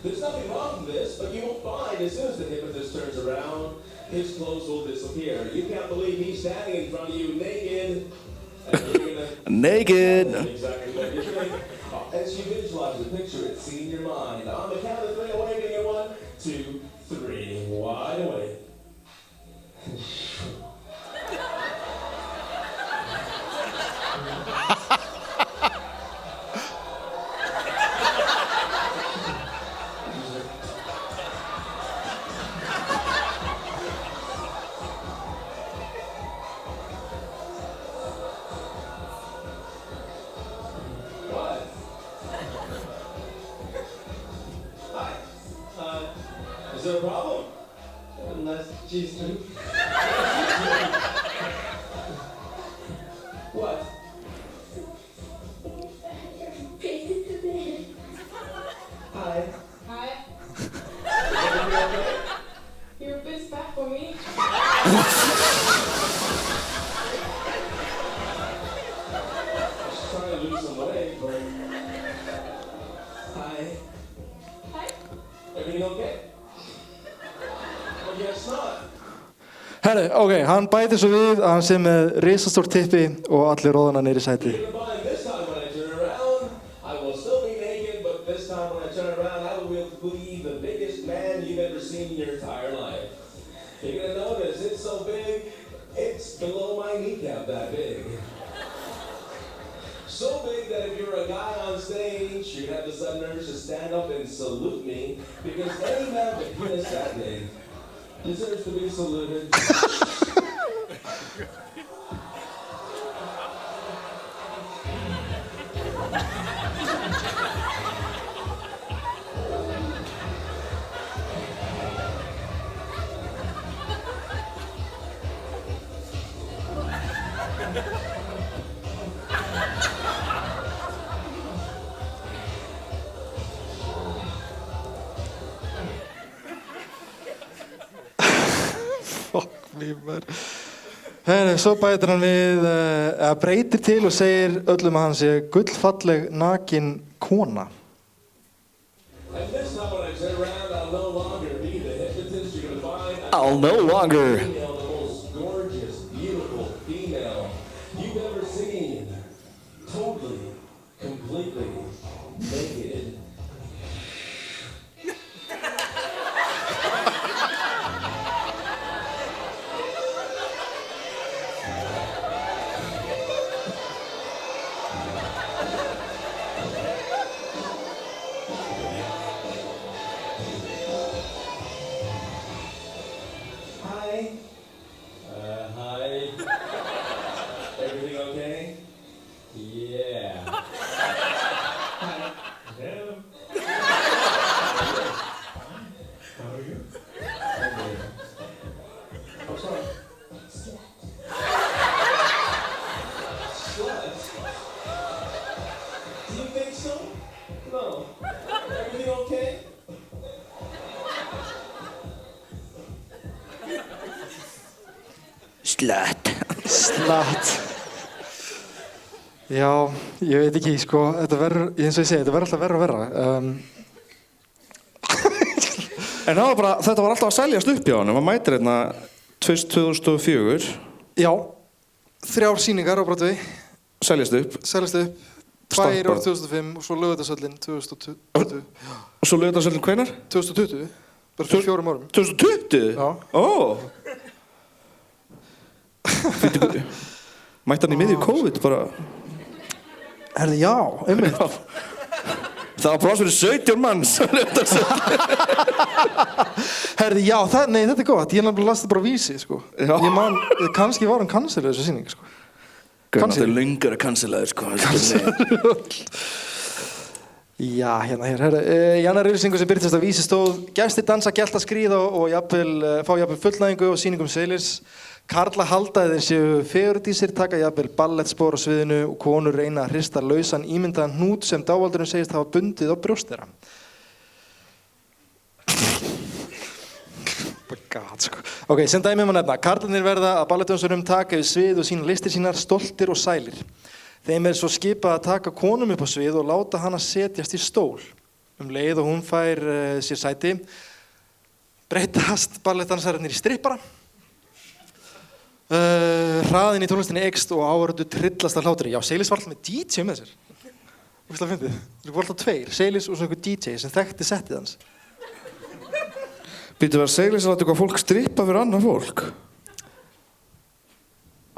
There's nothing wrong with this, but you will find as soon as the hypnotist turns around, his clothes will disappear. You can't believe he's standing in front of you naked. And you're gonna... Naked! Exactly what you think. As you visualize the picture, it's seen in your mind. On the count of 3 awakening, in 1, 2, 3, wide awake. What? Hi. Is there a problem? Unless she's What? Hi. Hi, Everything okay? you're a bit fat for me. She's trying to lose some weight, but... Hi. Hi. Everything okay? Well, guess not. Herri, ok, hann bætir svo við að hann sé með risastórt tippi og allir róðana niður í sæti. You're gonna find this time when I turn around, I will still be naked, but this time when I turn around, I will be the biggest man you've ever seen in your entire life. You're gonna notice it's so big, it's below my kneecap that big. So big that if you're a guy on stage, you'd have the sudden urge to stand up and salute me, because any man with a penis that big deserves to be saluted. Fuck me, man. Herri, svo bætir hann við, breytir til og segir öllum að hann sé gullfalleg nakin kona. And this time when I turn around, I'll no longer be the hypnotist you're gonna find. I'll no longer... Female, the most gorgeous, beautiful female you've ever seen. Totally, completely naked. Hi. Hi. Everything okay? Yeah. Hi. Hello. How are you? Okay. What's wrong? Slut? Do you think so? No. Everything okay? Slut. Slat. Já, ég veit ekki, sko, þetta verður, eins og ég segi, þetta verður alltaf verra og verra. En þetta var alltaf að seljast upp hjá hann, maður mætir hérna 2004. Já, 3 sýningar á Broadway. Seljast upp. 2 ár 2005 og svo Laugardalshöllin 2020. Og svo Laugardalshöllin hvenær? 2020, bara fyrir 4 árum. 2020? Já. Ó! Mætti hann í miðju COVID bara? Herði, já, einmitt. Það var pláss fyrir 17 manns. Herði, já, nei, þetta er gott. Ég nefnilega las það bara á Vísi, sko. Já. Ég man, kannski var hann canceluð þessu sýning, sko. Þetta er löngur að cancelaður, sko. Já, herri. Í annar auglýsingu sem birtist á Vísi stóð gestir dansa, gelta, skríða og fá jafnvel fullnægingu og sýningum Seilis. Karla halda þeir séu fegurðísir, taka jafnvel ballettspor á sviðinu og konur reyna að hrista lausan ímyndaðan hnút sem dávaldurinn segist hafa bundið á brjóst þeirra. Ok, sem dæmi má nefna. Karlarnir verða að ballettdönsurum taka við svið og sína listir sínar stoltir og sælir. Þeim svo skipað að taka konum upp á svið og láta hana setjast í stól. Leið og hún fær sér sæti, breytast ballettdansararnir í strippara. Hraðinn í tónlistinni eykst og áhorfendur tryllast af hlátri. Já, Seilis var alltaf með DJ með sér. Úrslega fyndið. Það var alltaf 2, Seilis og svo einhver DJ sem þekkti settið hans. Býttu var Seilis að láta eitthvað fólk strippa fyrir annað fólk? Ó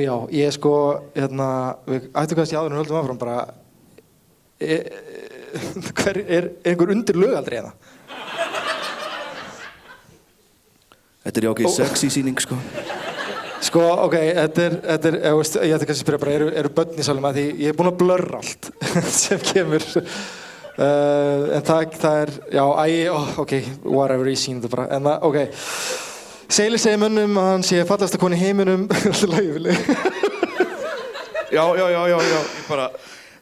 já, ég sko, við ættum kannski áður en höldum áfram bara, er einhver undir lögaldri hérna? Þetta er jákvæð sexy sýning, sko. Sko, ok, þetta er, ég ætti kannski að spyrja bara, eru börn í salum að því ég er búinn að blurra allt sem kemur. En það er, já, ok, whatever, ég sýn þetta bara, en það, ok. Seilis segir mönnum að hann sé fallasta konu í heiminum, alltaf lægifili. Já, ég bara,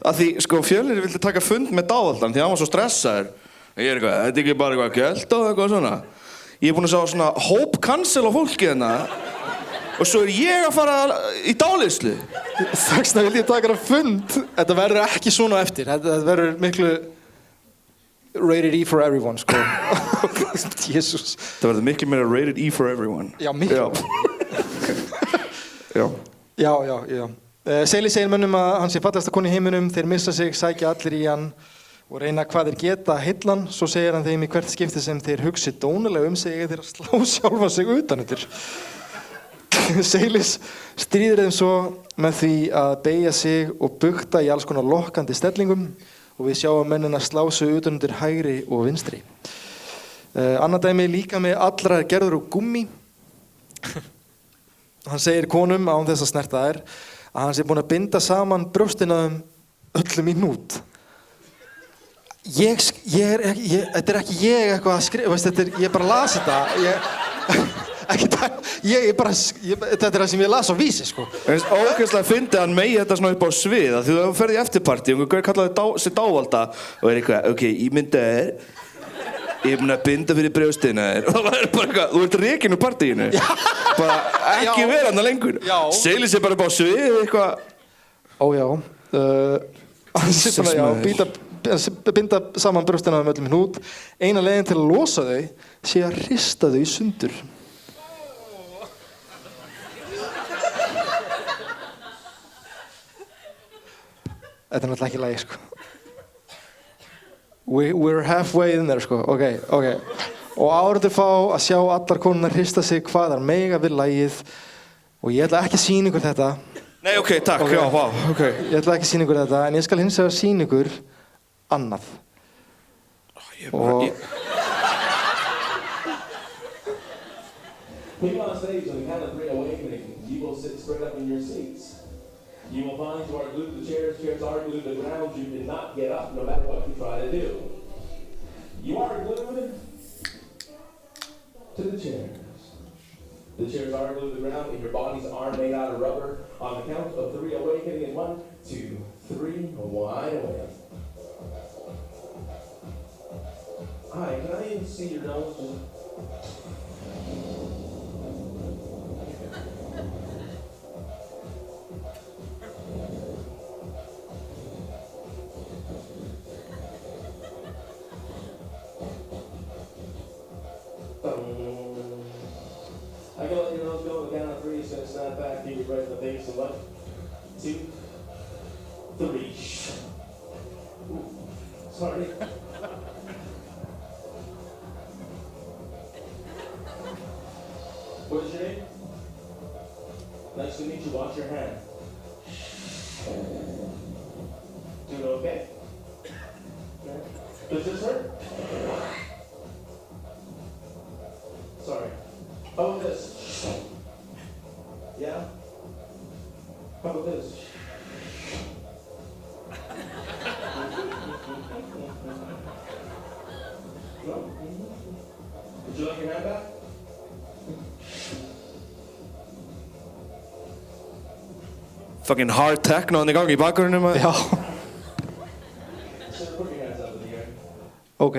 að því, sko, Fjölnir vildi taka fund með Dávaldan því hann var svo stressaður. Ég er eitthvað, þetta er ekki bara eitthvað gælt og eitthvað svona. Ég er búinn að sjá svona hóp cancel á fólki hérna og svo er ég að fara í dáleiðslu. Þaksna vildi ég taka hana fund. Þetta verður ekki svona eftir, þetta verður miklu rated E for everyone, sko. Jésús. Það verður miklu meira rated E for everyone. Já, miklu. Já. Seilis segir mönnum að hann sé fallasta konu í heiminum, þeir missa sig, sækja allir í hann og reyna hvað þeir geta hillan, svo segir hann þeim í hvert skipti sem þeir hugsi dónalega sig þeir að slá sjálfa sig utan undir. Seilis stríðir þeim svo með því að beygja sig og bugta í alls konar lokkandi stellingum og við sjáum mennina slá sig utan undir hægri og vinstri. Annað dæmi líka með allra er gerður úr gúmmi. Hann segir konum án þess að snerta þær að hann sé búinn að binda saman brjóstin á þeim öllum í hnút. Þetta er ekki ég eitthvað að skrifa, ég bara las þetta. Þetta er það sem ég las á Vísi, sko. Ógeðslega fyndi hann megi þetta svona upp á svið að því þú ferði í eftirparti og einhver kallaði sig Dávalda og er eitthvað, ok, ég mun að binda fyrir brjóstina þér og það var bara eitthvað, þú ert rekinn úr partíinu. Bara ekki vera þarna lengur. Seilis bara upp á svið eitthvað. Hann sé bara, binda saman brjóstina með öllum hnút. Eina leiðin til að losa þau sé að hrista þau í sundur. Þetta er náttúrulega ekki lagi, sko. We're halfway in there, sko. Ok. Og áhorfendur fá að sjá allar konurnar hrista sig hvað þær mega við lagið og ég ætla ekki að sýna ykkur þetta. Nei, ok, takk, já, vá, ok. Ég ætla ekki að sýna ykkur þetta, en ég skal hins vegar sýna ykkur annað. People on stage on the count of 3 awakening, you will sit straight up in your seats. You will find you are glued to the chairs are glued to the ground, you cannot get up no matter what you try to do. You are glued to the chairs. The chairs are glued to the ground and your bodies are made out of rubber. On the count of 3 awakening in 1, 2, 3, wide awake. Hi, can I even see your nose? 1, 2, 3. Ooh, sorry. What is your name? Nice to meet you. Wash your hand. Doing okay? Does this hurt? Sorry. How about this? Yeah? How about this? No? Would you like your hand back? Fucking hard techno í gangi í bakgrunum. Já, Sir, put your hands up in the air. ok.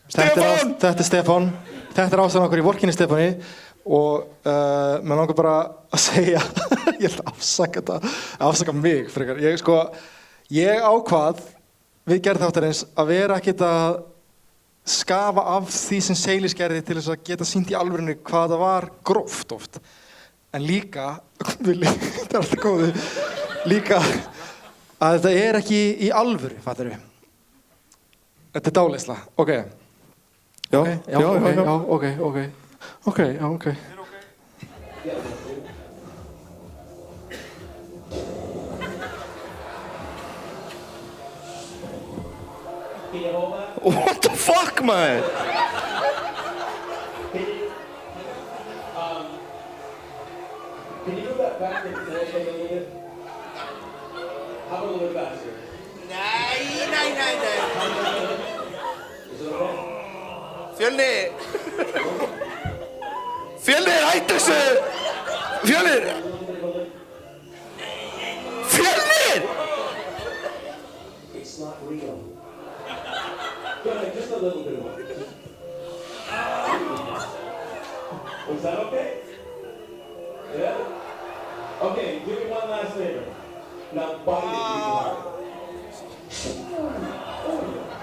Stefán! Þetta er Stefán. Þetta er ástæðan okkur í vorkinni Stefáni og mér langar bara að segja, ég ætla að afsaka mig frekar. Ég ákvað við gerð þáttarins að vera ekkert að skafa af því sem Seilis gerði til þess að geta sýnt í alvörinu hvað það var gróft oft. En líka, þetta er alltaf góðu, líka að þetta er ekki í alvöru, fattar við. Þetta er dáleiðsla, ok. Já, Ok, ok. Can you hold that? What the fuck, man? Can you move that back and forth a little bit? How about a little bit faster? Nei. Is it okay? Fjölnir, hættu þessu! Fjölnir! It's not real. Go ahead, just a little bit more. Was that okay? Yeah? Okay, do me one last favor. Now bite it really hard.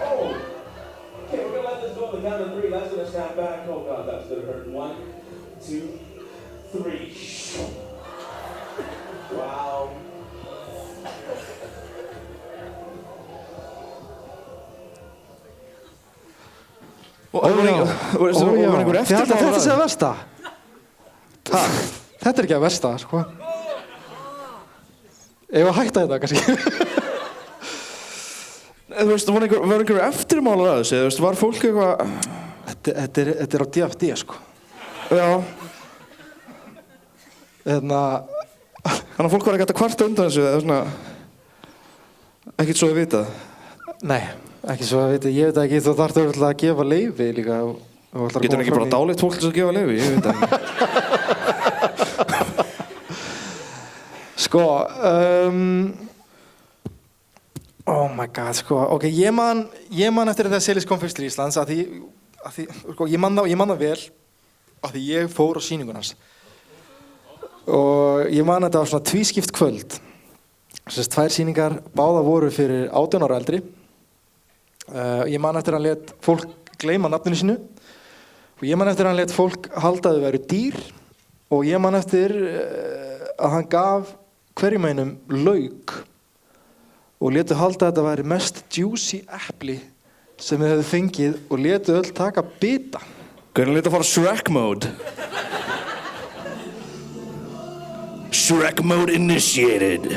Oh. Okay, we're gonna let this go on the count of 3. That's gonna snap back. Oh god, that's gonna hurt. 1, 2, 3. Wow. Var einhver eftirmálar? Þetta sé að versta. Þetta er ekki að versta, sko. Ef að hætta þetta, kannski. Þú veist, var einhver eftirmálar að þessu? Þú veist, var fólk eitthvað... Þetta er á DFD, sko. Já. Þannig að fólk var ekkert að kvarta undan þessu, eða svona... Ekkert svo að vita. Nei, ekki svo að vita. Ég veit ekki, þú þarft örugglega að gefa leyfi líka. Getur ekki bara dáleitt fólk til að gefa leyfi? Ég veit ekki. Sko, oh my god, sko, ok, ég man eftir þegar Seilis kom fyrst til Íslands að því, sko, ég man það vel að því ég fór á sýningun hans og ég man að þetta var svona tvískipt kvöld, þess 2 sýningar, báða voru fyrir 18 ára eldri, ég man eftir að hann lét fólk gleyma nafninu sínu og ég man eftir að hann lét fólk halda að þau væru dýr og ég man eftir að hann gaf hverjum einum lauk og létu halda að þetta væri mest juicy epli sem þið hefðu fengið og létu öll taka bita. Hvernig létu að fara Shrek mode? Shrek mode initiated.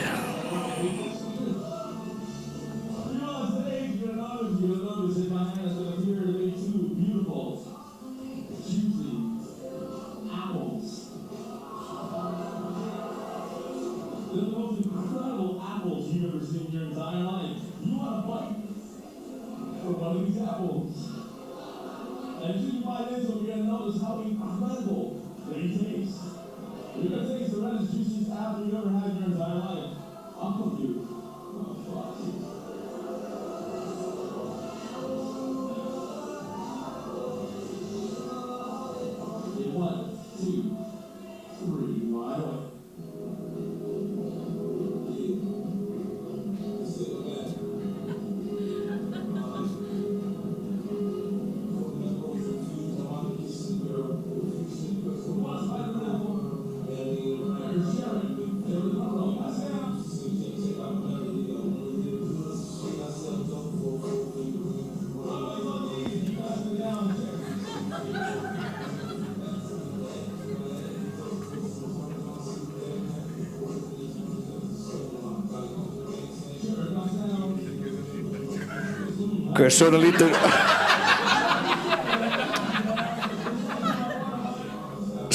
Hver svona lítur...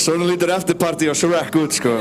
Svona lítur eftirparti á Shrek út, sko.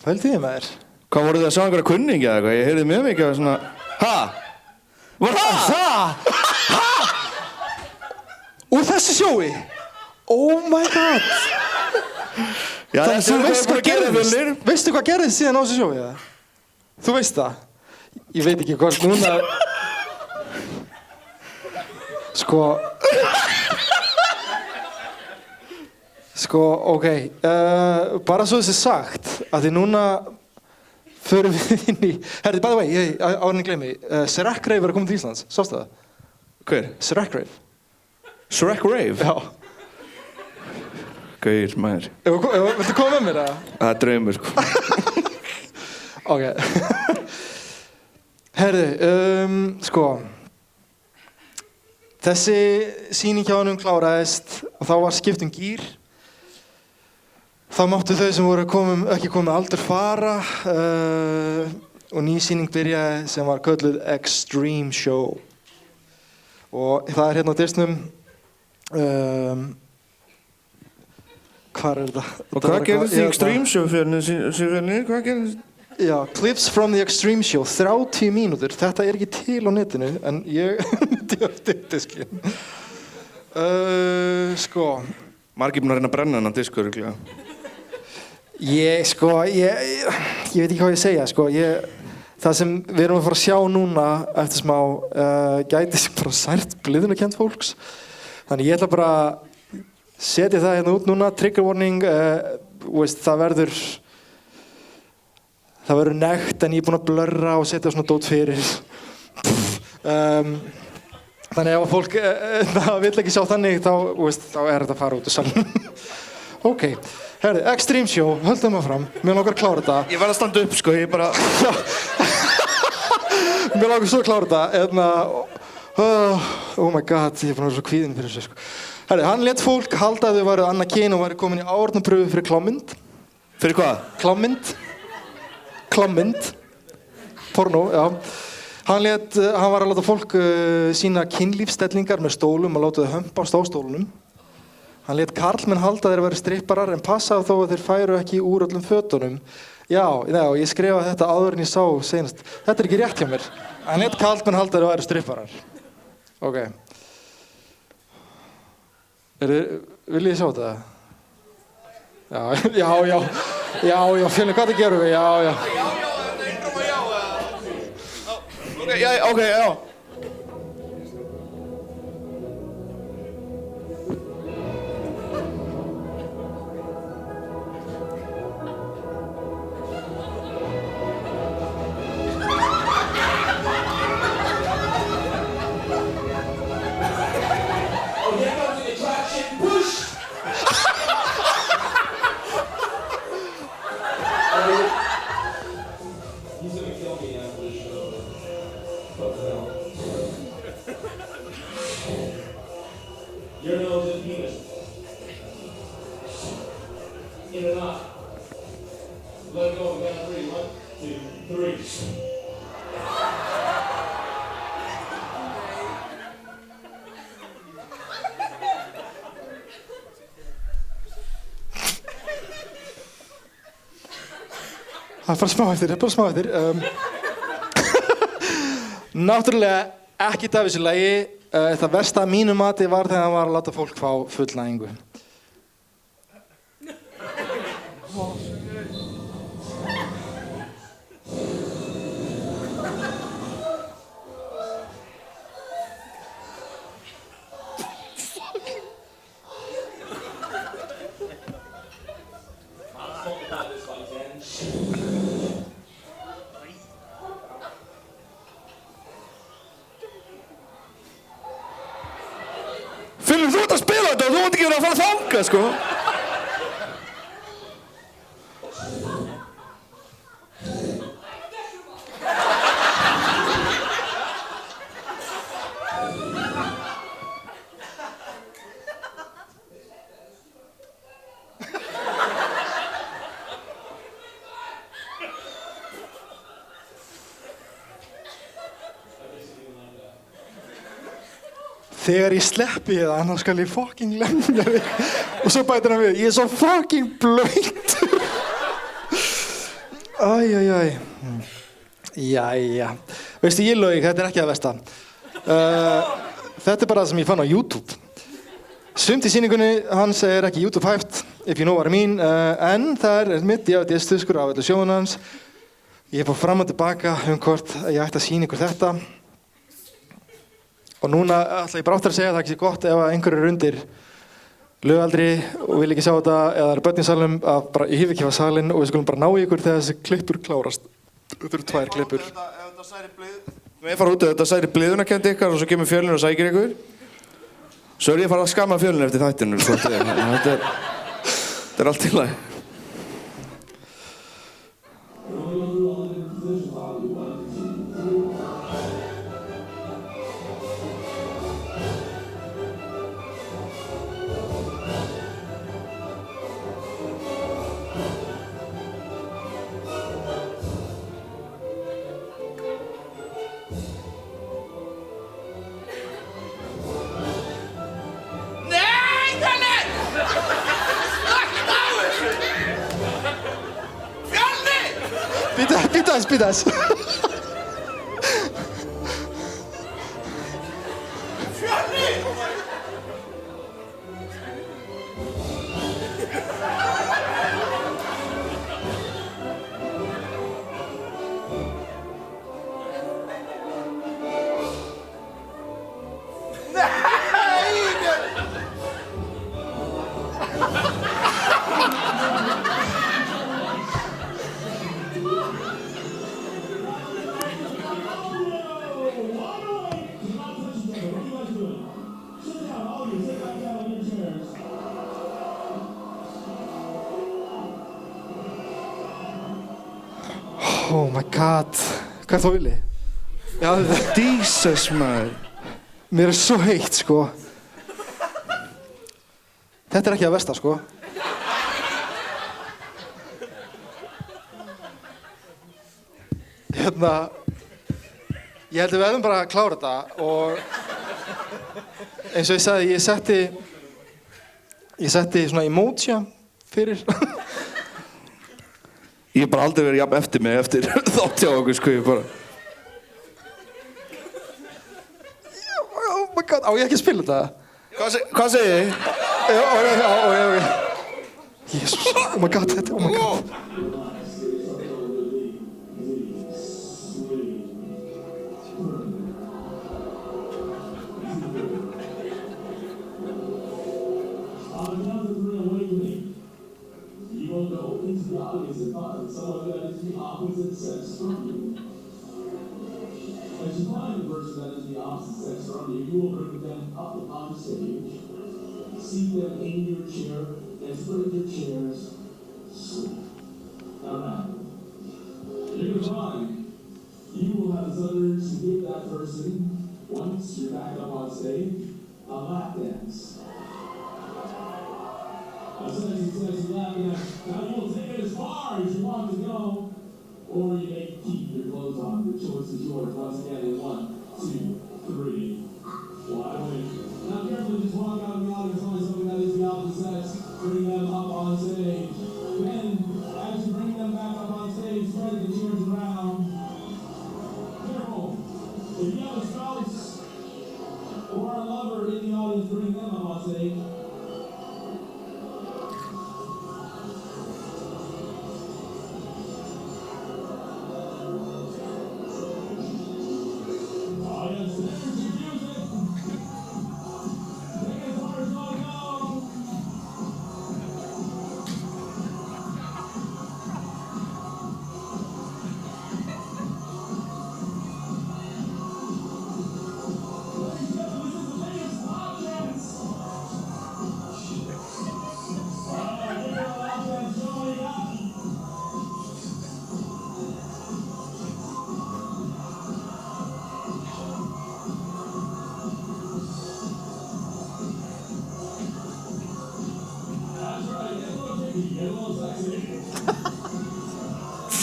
Pældi þið maður? Hvað voru þið að sjá einhverja kunningi eða eitthvað? Ég heyrði mjög mikið af svona... Ha? Var það? Ha? Úr þessu sjói? Oh my god! Já, Þannig þú veist hvað gerðist? Fjölnir. Veistu hvað gerðist síðan á þessu sjói? Eða? Þú veist það? Ég veit ekki hvort núna... ok, bara svo þessi sagt, að því núna förum við inn í... Herri, by the way, áður en ég gleymi, Shrek Rave er að koma til Íslands, sástu það? Hver? Shrek Rave. Shrek Rave? Já. Gauir, maður. Viltu koma með mér, eða? Það er draumur, sko. Ok. Herri, þessi sýning hjá honum kláraðist og þá var skipt gír. Þá máttu þau sem voru ekki komið með aldur fara og ný sýning byrjaði sem var kölluð Extreme Show. Og það er hérna á disnum. Hvar er þetta? Og hvað gerðist í Extreme Show Fjölnir? Hvað gerðist? Já, clips from the Extreme Show, 30 mínútur. Þetta er ekki til á netinu, en ég myndi eftir diskinn. Margir búin að reyna að brenna hennan diskur, örugglega. Ég veit ekki hvað ég segja, það sem við erum að fara að sjá núna eftir smá gæti sem bara sært blíðunakennt fólks. Þannig ég ætla bara að setja það hérna út núna, trigger warning, það verður nekt en ég er búinn að blurra og setja svona dót fyrir. Þannig ef fólk vill ekki sjá þannig þá er þetta að fara út úr salnum. Ok, herri, Extreme Show, höldum maður fram. Mér langar að klára þetta. Ég verð að standa upp, sko, ég bara... Mér langar svo að klára þetta. Oh my god, ég er búinn að vera svo kvíðinn fyrir þessu, sko. Herri, hann lét fólk halda að þau væru annað kyn og væru komin í ávarnarpröfu fyrir klámynd. Fyrir hvað? Klámynd. Pornó, já. Hann var að láta fólk sína kynlífsstellingar með stólum og láta þau hömpast á stólunum. Hann lét karlmenn halda þeir að vera stripparar en passaði þó að þeir færu ekki úr öllum fötunum. Já, ég skrifaði þetta áður en ég sá seinast. Þetta er ekki rétt hjá mér. Hann lét karlmenn halda þeir að vera stripparar. Ok. Viljið þið sjá þetta? Já, Fjölnir, hvað það gerum við? Já. Ok, já. He's gonna kill me after the show. Fuck hell. Let go of that 3. 1, 2, 3. Það er bara smá eftir. Náttúrulega ekkert af þessu lagi. Það versta að mínu mati var þegar hann var að láta fólk fá fullnægingu. Finnur, þú ert að spila þetta og þú ert ekki verið að fara þangað, sko. Þegar ég sleppi það, annars skal ég fucking lemja þig. Og svo bætir hann við, ég er svo fucking blöytur. Æ. Jæja. Veistu, ég laug, þetta er ekki það versta. Þetta er bara það sem ég fann á YouTube. Sumt í sýningunni hans er ekki YouTube hæft, if you know what I mean. En það er mitt, ég veit, ég stuðskur af öllu sjóðun hans. Ég er bara fram og tilbaka hvort ég ætti að sýna ykkur þetta. Og núna ætla ég bara áttur að segja að það ekki sé gott ef einhver er undir lögaldri og vil ekki sjá þetta eða er börn í salnum að bara yfirgefa salinn og við skulum bara ná í ykkur þegar þessi klippur klárast. Þetta eru 2 klippur. Við fara út og þetta særi bliðunakendi ykkar og svo kemur Fjölnir og sækir ykkur. Svo er ég að fara að skamma Fjölnir eftir þættinu. Þetta er allt í lagi. Býta þess. Oh my god, hvað þá vilji? Já, Jesus, maður. Mér er svo heitt, sko. Þetta er ekki að versta, sko. Ég held að við verðum bara að klára þetta og eins og ég sagði, ég setti svona emoji fyrir. Ég hef bara aldrei verið jafn eftir mig eftir þátt hjá okkur, sko, ég bara... Oh my god, á ég ekki að spila þetta? Hvað segir þið? Já. Jesus, oh my god, þetta, oh my god. As you find the person that is the opposite sex from you, you will bring them up on stage, seat them in your chair, and spread your chairs. Sleep. Alright. You're fine. You will have the urge to give that person, once you're back up on stage, a lap dance. A sexy lap dance. Now you will take it as far bars you want to go, or you may keep your clothes on. The choice is yours. Once again, in 1, 2, 3. Wide awake. Now carefully just walk out of the audience, only something that is the opposite sex. Bring them up on stage. Then, as you bring them back up on stage, spread the cheers around. Careful. If you have a spouse or a lover in the audience, bring them up on stage. Audience, there's your music. Take it as far as you want to go.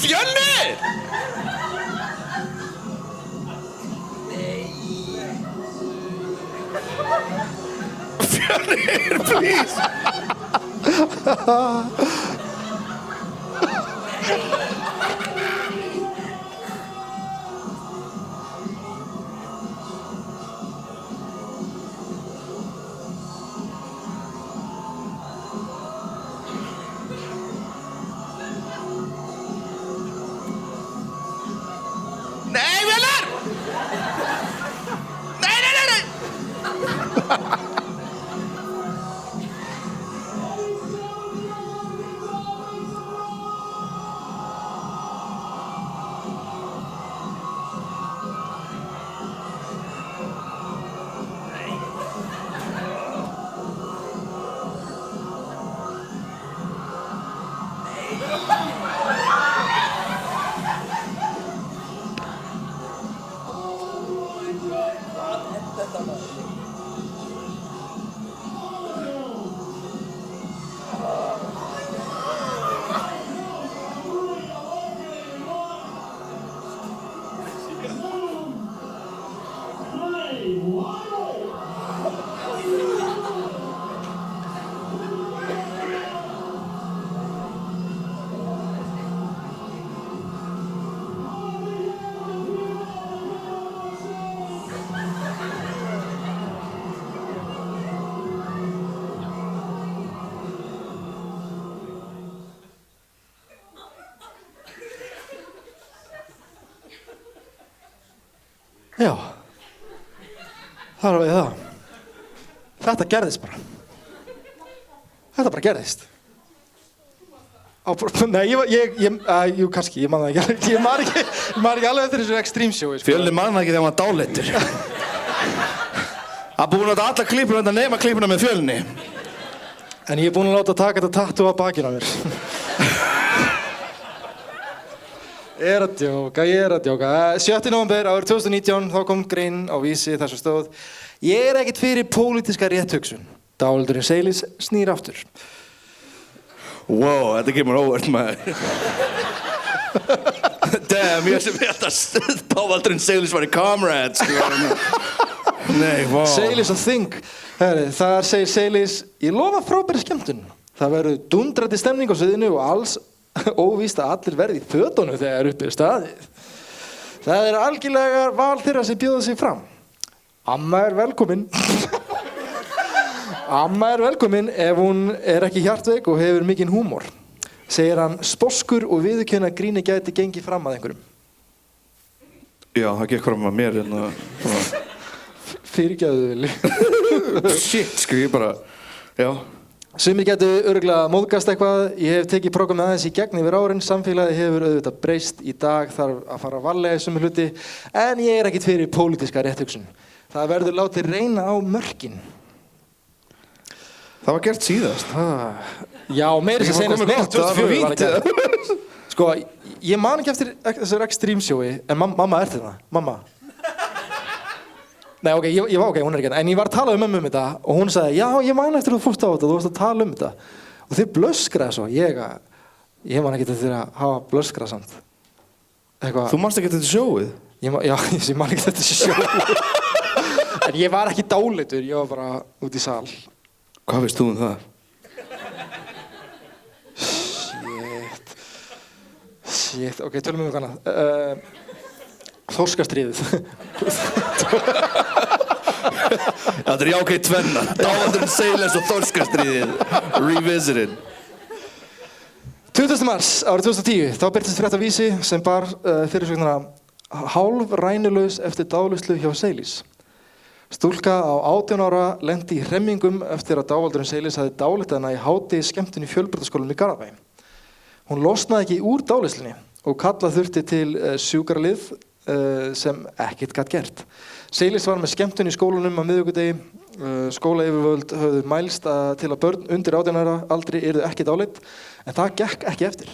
Fjölnir! Fjölnir, please! Nei, Fjölnir! Nei! Já, það er alveg það. Þetta gerðist bara. Þetta bara gerðist. Nei, jú, kannski, ég man það ekki. Ég man ekki alveg eftir þessu Extreme Show. Fjölnir man það ekki þegar hann var dáleittur. Hann búinn að láta alla klippuna þetta nema klippuna með Fjölni. En ég er búinn að láta taka þetta tattoo á bakinu á mér. Ég er að djóka. 7. nóvember árið 2019, þá kom grein á Vísi þar sem stóð: Ég er ekkert fyrir pólitíska rétthugsun. Dáldurinn Seilis snýr aftur. Wow, þetta kemur óvart maður. Damn, ég sem held að Dáldurinn Seilis var í Comrades. Nei, wow. Seilis að think. Þar segir Seilis: Ég lofa frábæri skemmtun. Það verður dundrandi stemning á sviðinu og alls óvíst að allir verði í fötunum þegar uppi er staðið. Það er algjörlega val þeirra sem bjóða sig fram. Amma er velkomin. Amma er velkomin ef hún er ekki hjartveik og hefur mikinn húmor, segir hann sposkur og viðurkenna að gríni gæti gengið fram að einhverjum. Já, það gekk fram að mér hérna. Fyrirgefðu, Vili. Shit, sko, ég bara, já. Sumir gætu örugglega móðgast eitthvað. Ég hef tekið prógramið aðeins í gegn yfir árin. Samfélagið hefur auðvitað breyst. Í dag þarf að fara varlega í sumir hluti. En ég er ekkert fyrir pólitíska rétthugsun. Það verður látið reyna á mörkin. Það var gert síðast. Já, meira sem senast nótt 2004 var það gert. Sko, ég man ekki eftir þessu Extreme Showi, en mamma er til það. Mamma. Nei, ok, hún er ekki. En ég var að tala um þetta og hún sagði: Já, ég man eftir að þú fórst á þetta, þú varst að tala um þetta. Og þið blöskraði svo. Ég man ekki eftir að hafa blöskra samt. Eitthvað. Þú manst ekki þetta sjóið? Já, ég man ekki eftir þessi sjó. En ég var ekki dáleitur, ég var bara út í sal. Hvað veist þú það? Shit, ok, tölum við annað. Þorskastríðið. Þetta er jákvæð tvenna. Dáaldurinn Seyles og Þorskastríðið. Revisited. 20. mars árið 2010, þá birtist frétt á Vísi sem bar fyrirsögnina hálf rænulaus eftir dáleiðslu hjá Seylis. Stúlka á 18 ára lenti í hremmingum eftir að dáaldurinn Seylis hafði dáleitt hana í hádegi skemmtun í fjölbrautaskólanum í Garðabæ. Hún losnaði ekki úr dáleiðslunni og kalla þurfti til sjúkralið sem ekkert gat gert. Seylis var með skemmtun í skólanum á miðvikudegi. Skólayfirvöld höfðu mælst til að börn undir 18 ára aldri yrðu ekki dáleidd, en það gekk ekki eftir.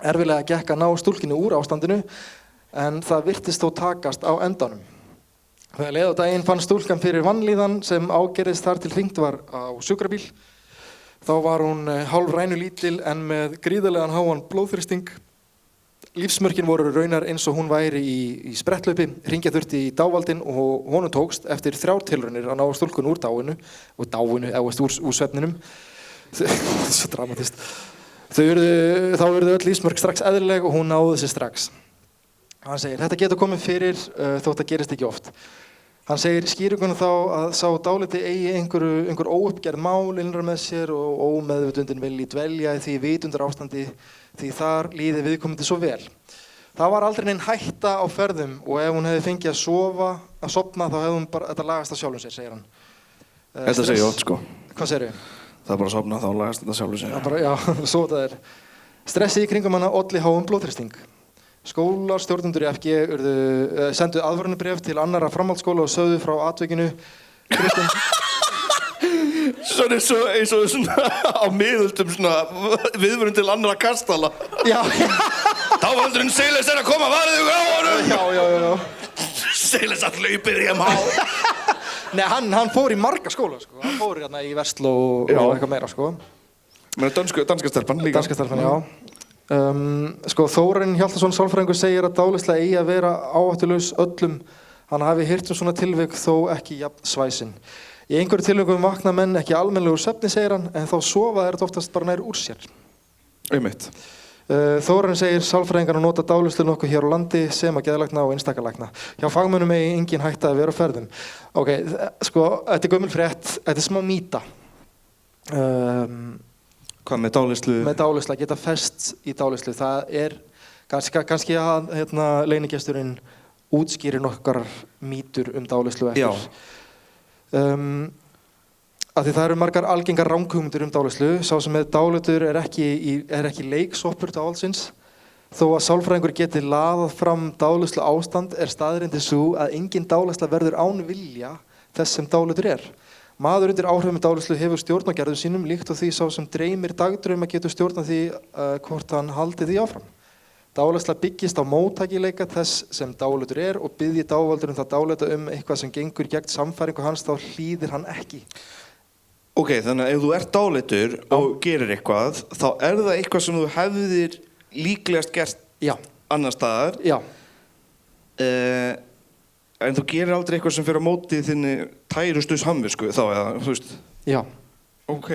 Erfiðlega gekk að ná stúlkinni úr ástandinu, en það virtist þó takast á endanum. Þegar leið á daginn fann stúlkan fyrir vanlíðan sem ágerðist þar til hringt var á sjúkrabíl. Þá var hún hálf rænulítil en með gríðarlegan háan blóðþrýsting. Lífsmörkin voru raunar eins og hún væri í sprettlaupi. Hringja þurfti í dávaldinn og honum tókst eftir 3 tilraunir að ná stúlkun úr úr svefninum. Svo dramatist. Þá urðu öll lífsmörk strax eðlileg og hún náði sig strax. Hann segir, þetta getur komið fyrir þótt það gerist ekki oft. Hann segir skýringunum þá að sá dáleiti eigi einhver óuppgerð mál innra með sér og ómeðvitundin vilji dvelja í því vitundar ástandi því þar líði viðkomandi svo vel. Það var aldrei neinn hætta á ferðum og ef hún hefði fengið að sofna þá hefði hún bara, þetta lagast af sjálfum sér, segir hann. Þetta segir ég oft, sko. Hvað segirðu? Það er bara að sofna, þá lagast þetta sjálfum sér. Já, svo það er. Stressið í kringum hana olli háum blóðþrýsting. Skólastjórnendur í FG sendu aðvörunarbréf til annarra framhaldsskóla og sögðu frá atvikinu. Svona eins og svona á miðöldum svona viðvörun til annarra kastala. Já. Dáaldurinn Seyles að koma, varðið á honum! Já. Seyles að hlaupir í MH. Nei, hann fór í marga skóla, sko. Hann fór hérna í Versló og eitthvað meira, sko. Men danska stelpan líka. Danska stelpan, já. Þórarinn Hjaltason sálfræðingur segir að dáleiðsla eigi að vera áhættulaus öllum. Hann hafi heyrt svona tilvik þó ekki jafn svæsin. Í einhverju tilvikum vakna menn ekki almennilega úr svefni, segir hann, en þá sofa þeir oftast bara nær úr sér. Einmitt. Þórarinn segir sálfræðingar að nota dáleiðslu nokkuð hér á landi sem að geðlækna og einstakalækna. Hjá fagmönnum eigi engin hætta að vera á ferðum. Ok, þetta er gömul frétt, þetta er smá mýta. Hvað með dáleiðslu? Með dáleiðslu, að geta fest í dáleiðslu. Það er kannski að leynigesturinn útskýrir nokkrar mýtur dáleiðslu eftir. Já. Af því það eru margar algengar ranghugmyndir dáleiðslu. Sá sem með dáleitur er ekki leiksoppur dávaldsins. Þó að sálfræðingur geti laðað fram dáleiðslu ástand er staðreyndin sú að engin dáleiðsla verður án vilja þess sem dáleitur er. Maður undir áhrifum dáleiðslu hefur stjórn á gerðum sínum líkt og því sá sem dreymir dagdrauma getur stjórn á því hvort hann haldi því áfram. Dáleiðsla byggist á móttækileika þess sem dáleitur er og biðji dávaldur það dáleita eitthvað sem gengur gegn samfæringu hans þá hlýðir hann ekki. Ok, þannig að ef þú ert dáleitur og gerir eitthvað, þá er það eitthvað sem þú hefðir líklegast gert annar staðar. Já. En þú gerir aldrei eitthvað sem fer á móti þinni tærustu samvisku þá, eða, þú veist? Já. Ok.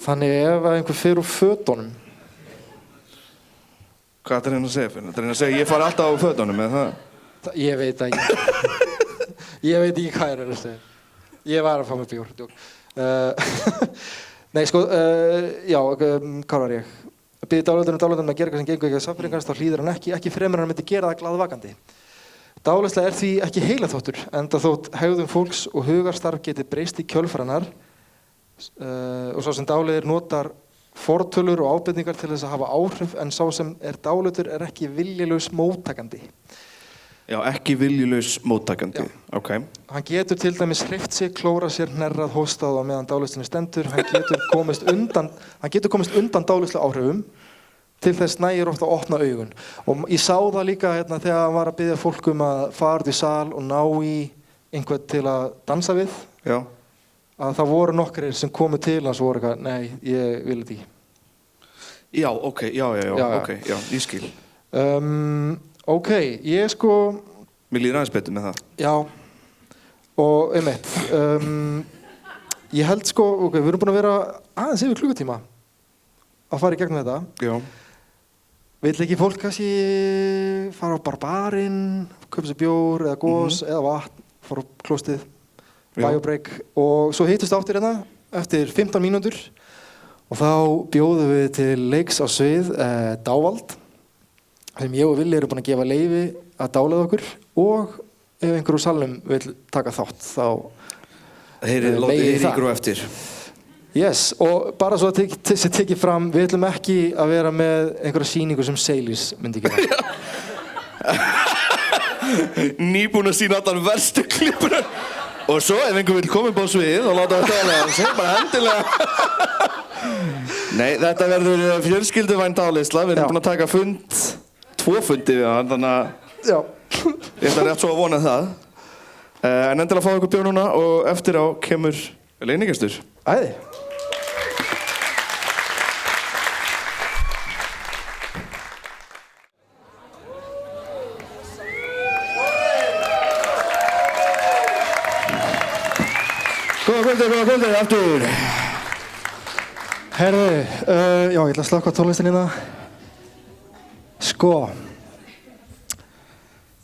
Þannig ef einhver fer úr fötunum. Hvað er það að reyna að segja fyrir? Það er að reyna að segja, ég fari alltaf á fötunum, eða það? Ég veit ekki. Ég veit ekki hvað er að segja. Ég var að fá mig bjór. Nei, hvað var ég? Biðji dáleiturinn að gera eitthvað sem gengur ekki að samfæringast, þá hlýðir hann ekki fremur en hann myndi gera það glaðvakandi. Dáleiðsla er því ekki heilaþvottur, enda þótt hegðun fólks og hugarstarf geti breyst í kjölfar hennar og sá sem dáleiðir notar fortölur og ábendingar til þess að hafa áhrif en sá sem er dáleitur er ekki viljalaus móttakandi. Já, ekki viljalaus móttakandi. Ok. Hann getur til dæmis hreyft sig, klórað sér, hnerrað, hóstað á meðan dáleiðslunni stendur. Hann getur komist undan dáleiðslu áhrifum til þess nægir ofta að opna augun. Og ég sá það líka þegar hann var að biðja fólk að fara út í sal og ná í einhvern til að dansa við. Já. Að það voru nokkrir sem komu til hans og voru eitthvað, nei, ég vil þetta ekki. Já, ok, já, ok, já, ég skil. Ok, ég sko... Mér líður aðeins betur með það. Já, og einmitt. Ég held sko, ok, við erum búin að vera aðeins yfir klukkutíma að fara í gegnum þetta. Já. Vill ekki fólk kannski fara á barinn, kaupa sér bjór eða gos eða vatn, fara á klóstið, biobreak og svo hittust aftur hérna eftir 15 mínútur og þá bjóðum við til leiks á svið Dávald sem ég og Villi eru búin að gefa leyfi að dáleiða okkur og ef einhver úr salnum vil taka þátt þá Látið heyri ykkur á eftir. Yes, og bara svo að þessi tekið fram, við ætlum ekki að vera með einhverja sýningu sem Seilis myndi gera. Nýbúin að sýna allar verstu klippunar. Og svo ef einhver vil koma upp á svið og láta það dáleiða, segir bara endilega. Nei, þetta verður fjölskylduvæn dáleiðsla. Við erum búin að taka 2 fundi við hann, þannig að ég ætla rétt svo að vona það. En endilega fá ykkur bjór núna og eftir á kemur leynigestur. Æði. Góða kvöldið, aftur. Herðu, já, ég ætla að slökkva tónlistin hérna. Sko.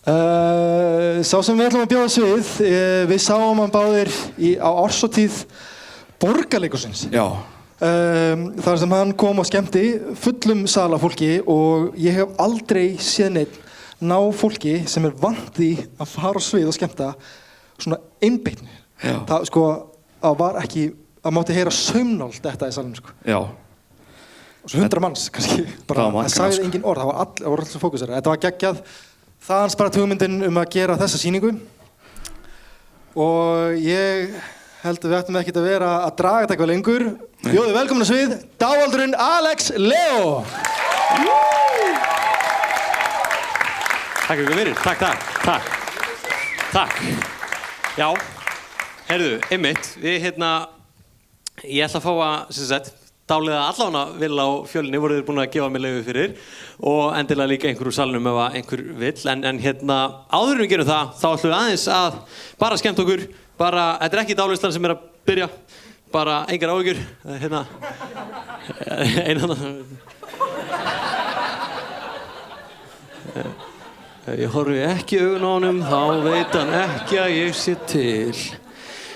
Sá sem við ætlum að bjóða svið, við sáum hann báðir á árshátíð Borgarleikhússins. Já. Þar sem hann kom og skemmti fullum sal af fólki og ég hef aldrei séð neitt ná fólki sem er vant því að fara á svið og skemmta svona einbeitni. Það sko, það var ekki, það mátti heyra saumnál detta í salnum sko. Já. Og svo 100 manns kannski, bara, það sagði engin orð, það var allir fókusera. Þetta var geggjað. Þaðan spratt hugmyndin að gera þessa sýningu og ég held að við ættum ekkert að vera að draga þetta eitthvað lengur. Bjóðið velkomin á svið, Dávaldurinn Alex Leo! Takk ykkur fyrir, takk. Já, heyrðu, einmitt, við ég ætla að fá að, sem sagt, dáleiða allavega vil á fjölinni voru þeir búin að gefa mér leyfi fyrir og endilega líka einhver úr salnum ef einhver vill en áður en við gerum það þá ætlum við aðeins að bara skemmta okkur þetta er ekki dáleislan sem er að byrja bara engar áhyggjur ég horfi ekki augun á honum þá veit hann ekki að ég sé til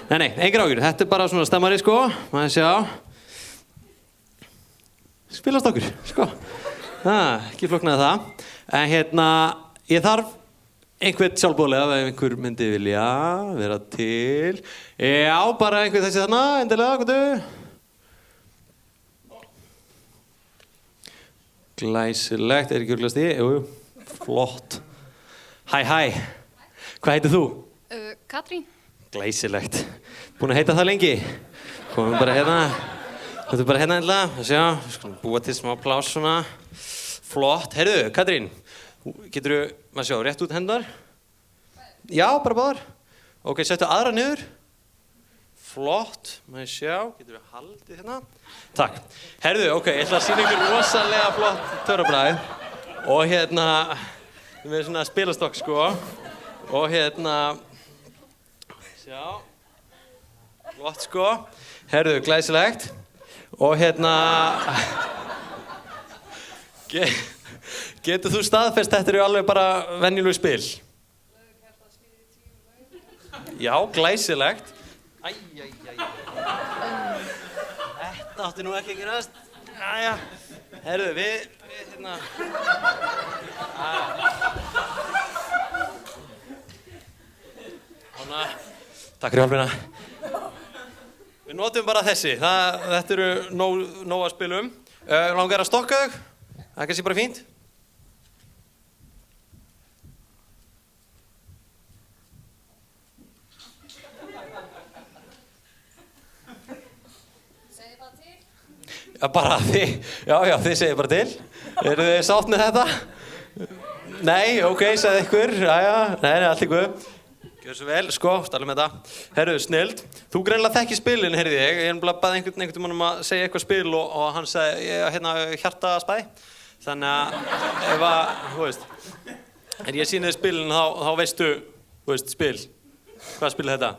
nei, engar áhyggjur, þetta er bara svona stemmari sko maður sjá spilast okkur, sko. Ekki flóknaði það. En ég þarf einhvern sjálfboðlega ef einhver myndi vilja vera til. Já, bara einhver þessi þarna, endilega, hvað Glæsilegt, er ekki örglast í? Jú, flott. Hæ. Hvað heitir þú? Katrín. Glæsilegt. Búin að heita það lengi? Komum bara hérna. Þetta er bara hérna einlega, sjá, við skulum búa til smá pláss svona. Flott, heyrðu, Katrín, geturðu, maður sjá, rétt út hendar? Já, bara báðar. Ok, settu aðra niður. Flott, maður sjá, geturðu haldið hérna? Takk. Heyrðu, ok, ég ætla að sýna ykkur rosalega flott töfrabragð. Og við erum svona spilastokk, sko. Og sjá, flott, sko. Heyrðu, glæsilegt. Og getur þú staðfest þetta eru alveg bara venjulegu spil? Já, glæsilegt. Þetta átti nú ekki að gerast. Jæja. Heyrðu, við Takk fyrir hjálpina. Við notum bara þessi, þetta eru nóg að spilum. Langar að stokka þau? Það er kannski bara fínt. Segðu bara til. Já, bara þið, já, þið segið bara til. Eru þið sátt með þetta? Nei, ok, sagði ykkur, nei, allt í guð. Gjör svo vel, sko, alveg með það. Herru, snilld. Þú greinilega þekkir spilin, heyrði ég. Ég baði einhvern tímann að segja eitthvað spil og hann sagði, hjartaspæði. Þannig að ef að, þú veist, ég sýni þið spilin þá veistu, þú veist, spil. Hvað spil er þetta?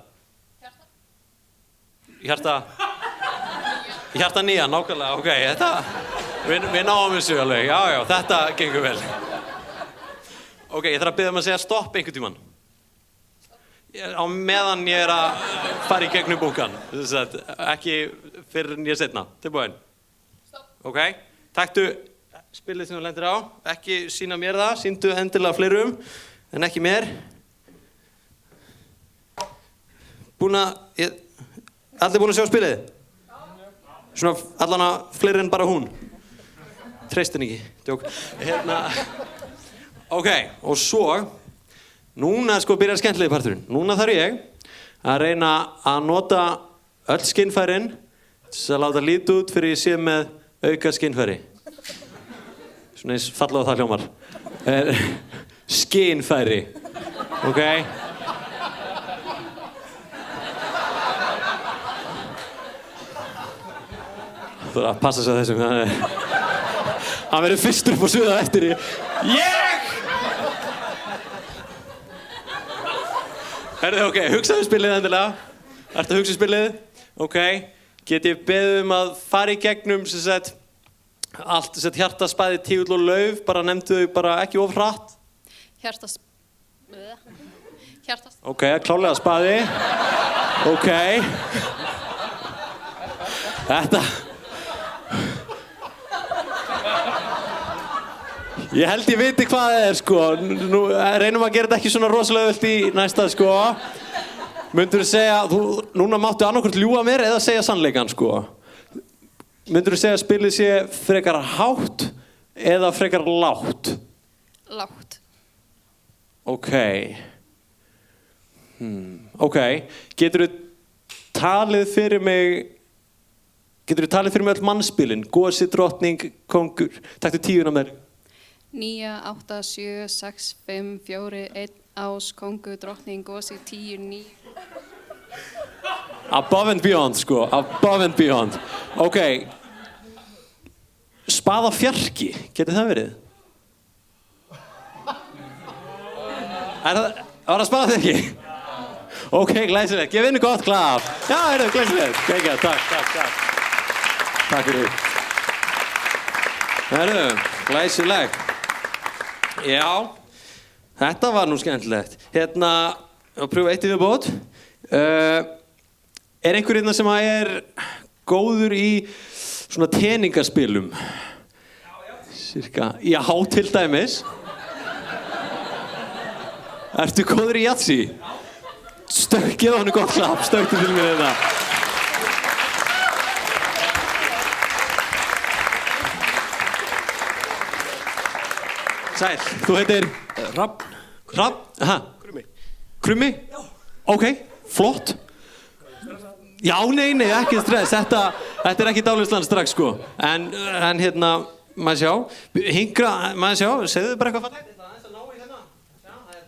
Hjarta 9, nákvæmlega, ok, þetta, við náum þessu alveg, já, þetta gengur vel. Ok, ég þarf að biðja að segja stopp einhvern tímann. Á meðan ég að fara í gegnum búkan, ekki fyrir en ég setna, tilbúin. Stopp. Ok, taktu spilið sem þú lendir á, ekki sýna mér það, sýndu endilega fleirum, en ekki mér. Allir búin að sjá spilið? Svona allan að fleiri en bara hún. Treystin ekki, djók. Ok, og svo, núna sko byrjar skemmtilegi parturinn. Núna þarf ég að reyna að nota öll skinnfærin til að láta líta út fyrir ég sé með auka skinnfæri. Svona eins fallega það hljómar. Skinnfæri, ok? Þú þarf að passa sig á þessum. Hann verður fyrstur upp á sviða eftir því. Ég! Herðu, ok, hugsaðu spilið endilega. Ertu að hugsa spilið? Ok. Get ég beðið að fara í gegnum allt hjartaspæði, tígull og lauf, bara nefndu þau bara ekki of hratt? Ok, klálega spæði. Ok. Þetta. Ég held ég viti hvað það sko. Nú reynum að gera þetta ekki svona rosalega öll í næsta sko. Myndirðu segja, núna máttu annarkvort ljúga mér eða segja sannleikann sko. Myndirðu segja að spilið sé frekar hátt eða frekar lágt? Lágt. Ok. Ok. Geturðu talið fyrir mig öll mannspilin? Gosi, drottning, kongur. Taktu 10 á mér. 9, 8, 7, 6, 5, 4, 1, ás, kongur, drottning, gosi, 10, 9. Above and beyond, sko. Above and beyond. Ok. Spaða fjarki. Getur það verið? Var það spaða fjarki? Ok, glæsilegt. Gef henni gott klapp. Já, glæsilegt. Gekja, takk. Takk fyrir. Glæsilegt. Já, þetta var nú skemmtilegt. Að pröfa eitt í viðbót. Einhver hérna sem er góður í svona teningaspilum? Cirka. Já, til dæmis. Ertu góður í Yahtzee? Gefa hann gott klapp, stöktu til mér þetta. Sæl, þú heitir? Hrafn. Hrafn? Aha. Krummi. Krummi? Já. Ok, flott. Já, nei, ekki stress. Þetta er ekki dálisland strax, sko. En maður sjá. Hingra, maður sjá. Segðu bara eitthvað fallegt. Þetta aðeins að ná í hérna. Já, það er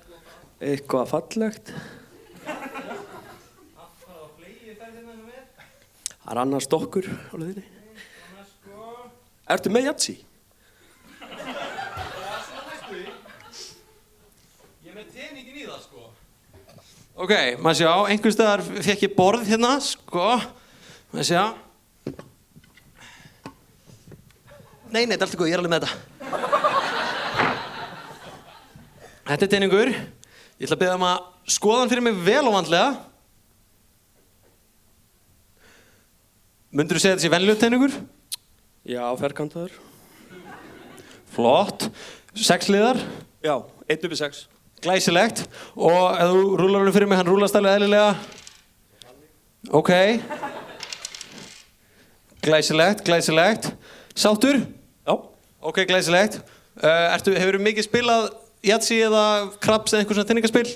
Eitthvað fallegt. Það er annar stokkur á leiðinni. Ertu með Yahtzee? Ok, maður sjá, einhvers staðar fekk ég borð hérna, sko. Maður sjá. Nei, þetta er allt í góð, ég er alveg með þetta. Þetta er teningur. Ég ætla að biðja að skoða hann fyrir mig vel og vandlega. Mundirðu segja þetta sé venjulegur teningur? Já, ferkantaður. Flott. 6 liðar? Já, 1/6. Glæsilegt. Og ef þú rúlar hann fyrir mig, hann rúlast alveg eðlilega. Ok. Glæsilegt. Sáttur? Já. Ok, glæsilegt. Hefurðu mikið spilað Yahtzee eða Craps eða einhver svona teningaspil?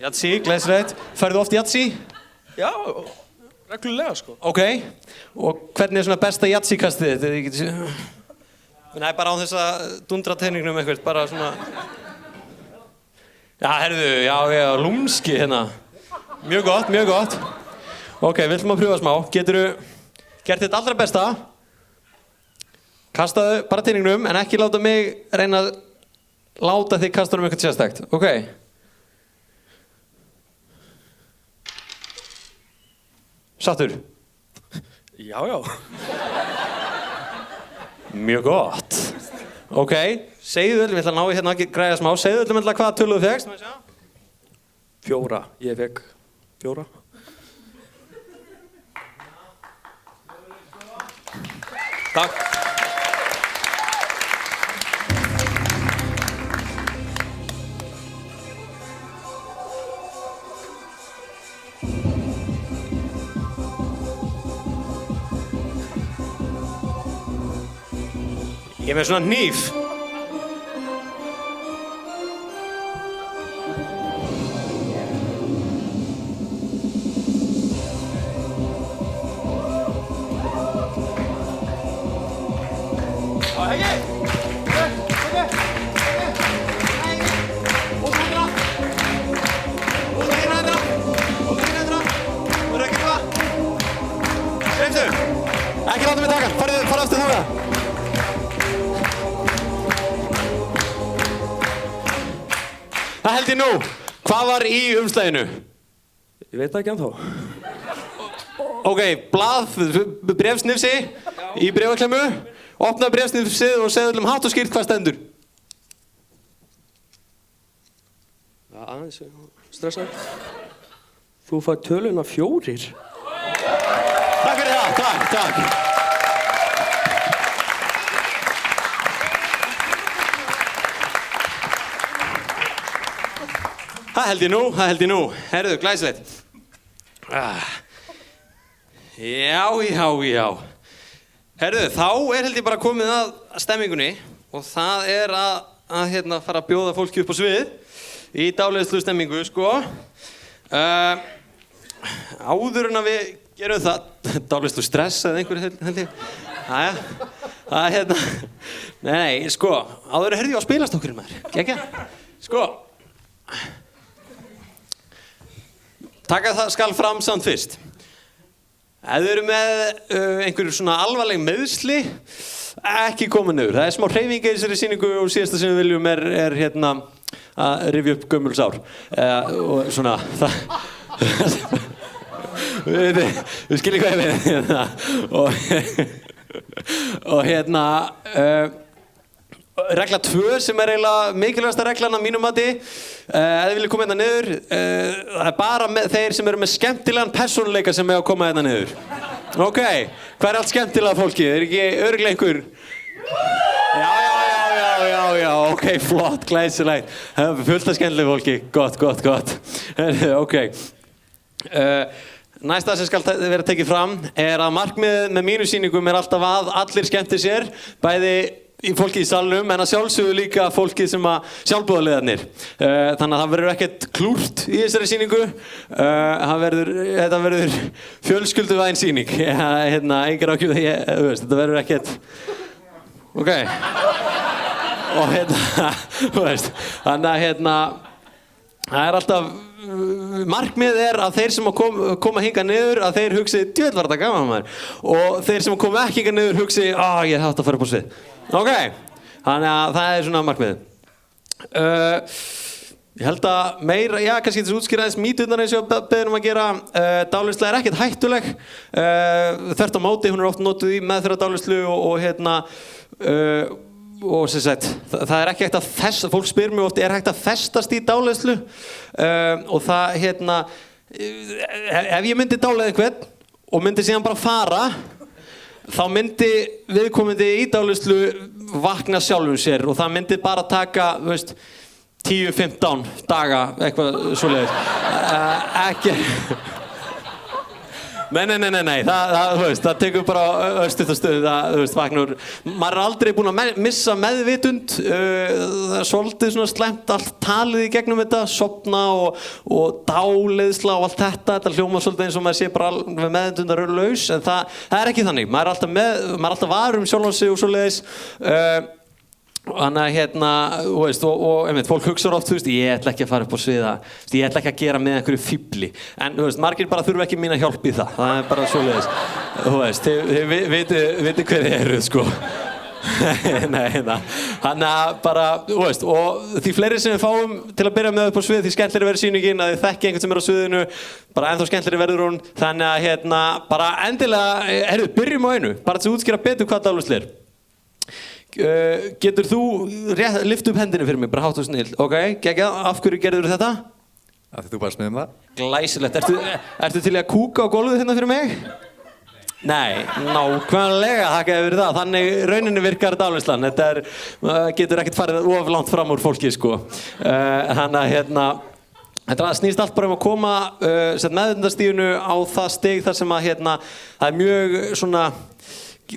Yahtzee, glæsilegt. Færðu oft Yahtzee? Já, reglulega sko. Ok. Og hvernig er svona besta Yahtzee-kastið þitt? Nei, bara á þess að dundra teiningnum eitthvað, bara svona... Já, herðu, já, lúmski hérna. Mjög gott. Ok, við ætlum að pröfa smá. Geturðu gert þitt allra besta? Kastaðu bara teiningnum, en ekki láta mig reyna að láta þig kasta um eitthvað sérstakt. Ok. Sattur? Já. Mjög gott. Ok, segðu öllum, ég ætla að ná í hérna að græja smá. Segðu öllum hvaða tölu þú fékkst. 4. Ég fekk 4. Takk. Ég er með svona hníf. Ekki láta mig taka hann, farðu aftur þangað. Það held ég nú. Hvað var í umslaginu? Ég veit það ekki ennþá. Ok, blað, bréfsnifsi í bréfaklemmu. Opna bréfsnifsið og segðu öllum hátt og skýrt hvað stendur. Aðeins, stressað. Þú fær töluna 4. Takk fyrir það, takk. Það held ég nú. Herðu, glæsilegt. Já. Herðu, þá held ég bara komið að stemmingunni og það að fara að bjóða fólki upp á svið í dáleiðslu stemmingu, sko. Áður en að við gerum það, dáleiðslu stress eða einhverju held ég. Nei, sko, áður heyrði ég á spilastokkurinn maður, ekki? Sko. Taka það skal fram samt fyrst. Ef þið eru með einhverjum svona alvarleg meiðsli, ekki koma niður. Það er smá hreyfing í þessari sýningu og síðasta sem við viljum er að rifja upp gömul sár. Og svona, við skiljum hvað ég við. Og regla 2 sem er eiginlega mikilvægasta reglan að mínum mati. Ef þið viljið koma hérna niður, það er bara þeir sem eru með skemmtilegan persónuleika sem eiga að koma hérna niður. Ok, hvað er allt skemmtilega fólki? Er ekki örugglega einhver? Já, ok, flott, glæsilegt. Fullt af skemmtilegu fólki, gott. Ok. Næsta sem skal vera tekið fram er að markmiðið með mínu sýningum er alltaf að allir skemmti sér, bæði fólki í salnum, en að sjálfsögðu líka fólki sem að sjálfboðaliðarnir. Þannig að það verður ekkert klúrt í þessari sýningu. Þetta verður fjölskylduvæn sýning. Engar ákjöf, þetta verður ekkert... Ok. Og þannig að það er alltaf... Markmið er að þeir sem koma hingað niður, að þeir hugsi, djöfull var þetta gaman maður. Og þeir sem koma ekki hingað niður hugsi, ég hefði átt að fara upp á svið. Ok, þannig að það er svona markmiðið. Ég held að meira, kannski þessu útskýra aðeins mýturnar eins og beðum að gera. Dáleiðsla er ekkert hættuleg. Þvert á móti, hún er oft notuð í meðferð dáleiðslu og sem sagt, það er ekki hægt að festa, fólk spyr mig oft, er hægt að festast í dáleiðslu? Og það, ef ég myndi dáleiða einhvern og myndi síðan bara fara, þá myndi viðkomandi í dáleiðslu vakna sjálfum sér og það myndi bara taka, 10-15 daga, eitthvað svoleiðis. Ekki... Nei, það tekur bara örstuttastöðu, vaknar. Maður er aldrei búinn að missa meðvitund, það er svolítið svona slæmt allt talið í gegnum þetta, sofna og dáleiðsla og allt þetta hljómar svolítið eins og maður sé bara meðvitundar-laus, en það er ekki þannig. Maður er alltaf var sjálfan sig og svoleiðis. Þannig að hérna, þú veist, og einmitt, fólk hugsar oft, þú veist, ég ætla ekki að fara upp á sviða, ég ætla ekki að gera með einhverju fíbli, en þú veist, margir bara þurfa ekki mína hjálp í það er bara svoleiðis, þú veist, þið viti hver þið eru, sko. Nei, þannig að bara, þú veist, og því fleiri sem við fáum til að byrja með upp á svið, því skemmtilegri verður sýningin, að þið þekki einhvern sem er á sviðinu, bara ennþá skemmtilegri verður hún, þannig að hérna, bara endilega, byrjum á einu, bara til að útskýra betur hvað dálisli er. Getur þú lyft upp hendinu fyrir mig, bara hátt og snill, ok, geggjað, af hverju gerður þetta? Af því þú bara smiðum það. Glæsilegt, ertu til að kúka á gólfið hérna fyrir mig? Nei, nákvæmlega, þakka fyrir það, þannig rauninni virkar dálislan, þetta getur ekkert farið of langt fram úr fólki, sko. Þannig að hérna, þetta snýst allt bara að koma meðvitundastiginu á það stig þar sem að hérna, það er mjög svona,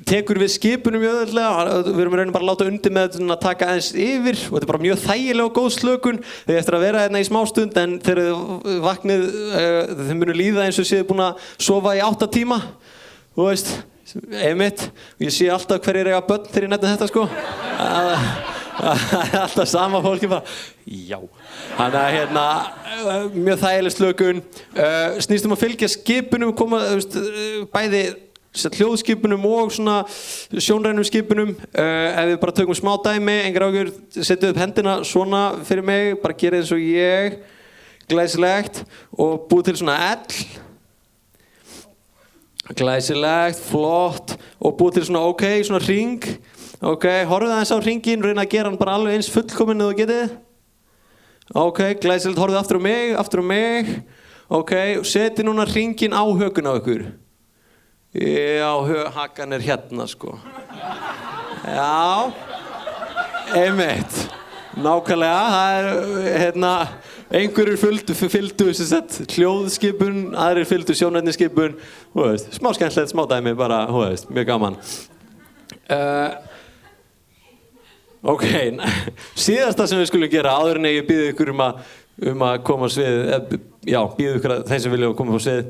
tekur við skipunum mjög öðvöldlega, við erum raunin bara að láta undir með að taka aðeins yfir og þetta er bara mjög þægilega og góð slökun þegar eftir að vera hérna í smástund en þegar þið vaknið, þið munu líða eins og séu búin að sofa í 8 tíma, þú veist, einmitt, og ég sé alltaf hverjir eiga börn þegar ég nefni þetta, sko, alltaf sama fólki bara, já, þannig að hérna, mjög þægileg slökun, snýst að fylgja skipunum, koma, bæði hljóðskipunum og svona sjónrænum skipunum, ef við bara tökum smá dæmi, engar ágjör, setju upp hendina svona fyrir mig, bara gera eins og ég, glæsilegt, og búið til svona L, glæsilegt, flott, og búið til svona ok, svona hring, ok, horfið aðeins á hringinn, reyna að gera hann bara alveg eins fullkominn ef þú getið, ok, glæsilegt, horfið aftur á mig, ok, seti núna hringinn á hökun á ykkur. Já, hakan er hérna, sko. Já, einmitt, nákvæmlega, það er, hérna, einhverjir fylgdu hljóðskipun, aðrir fylgdu sjónrænniskipun, þú veist, smá skemmtilegt, smá dæmi, bara, þú veist, mjög gaman. Ok, síðasta sem við skulum gera, áður en ég býð ykkur um að koma á svið, já, býð ykkur að þeim sem vilja koma á svið,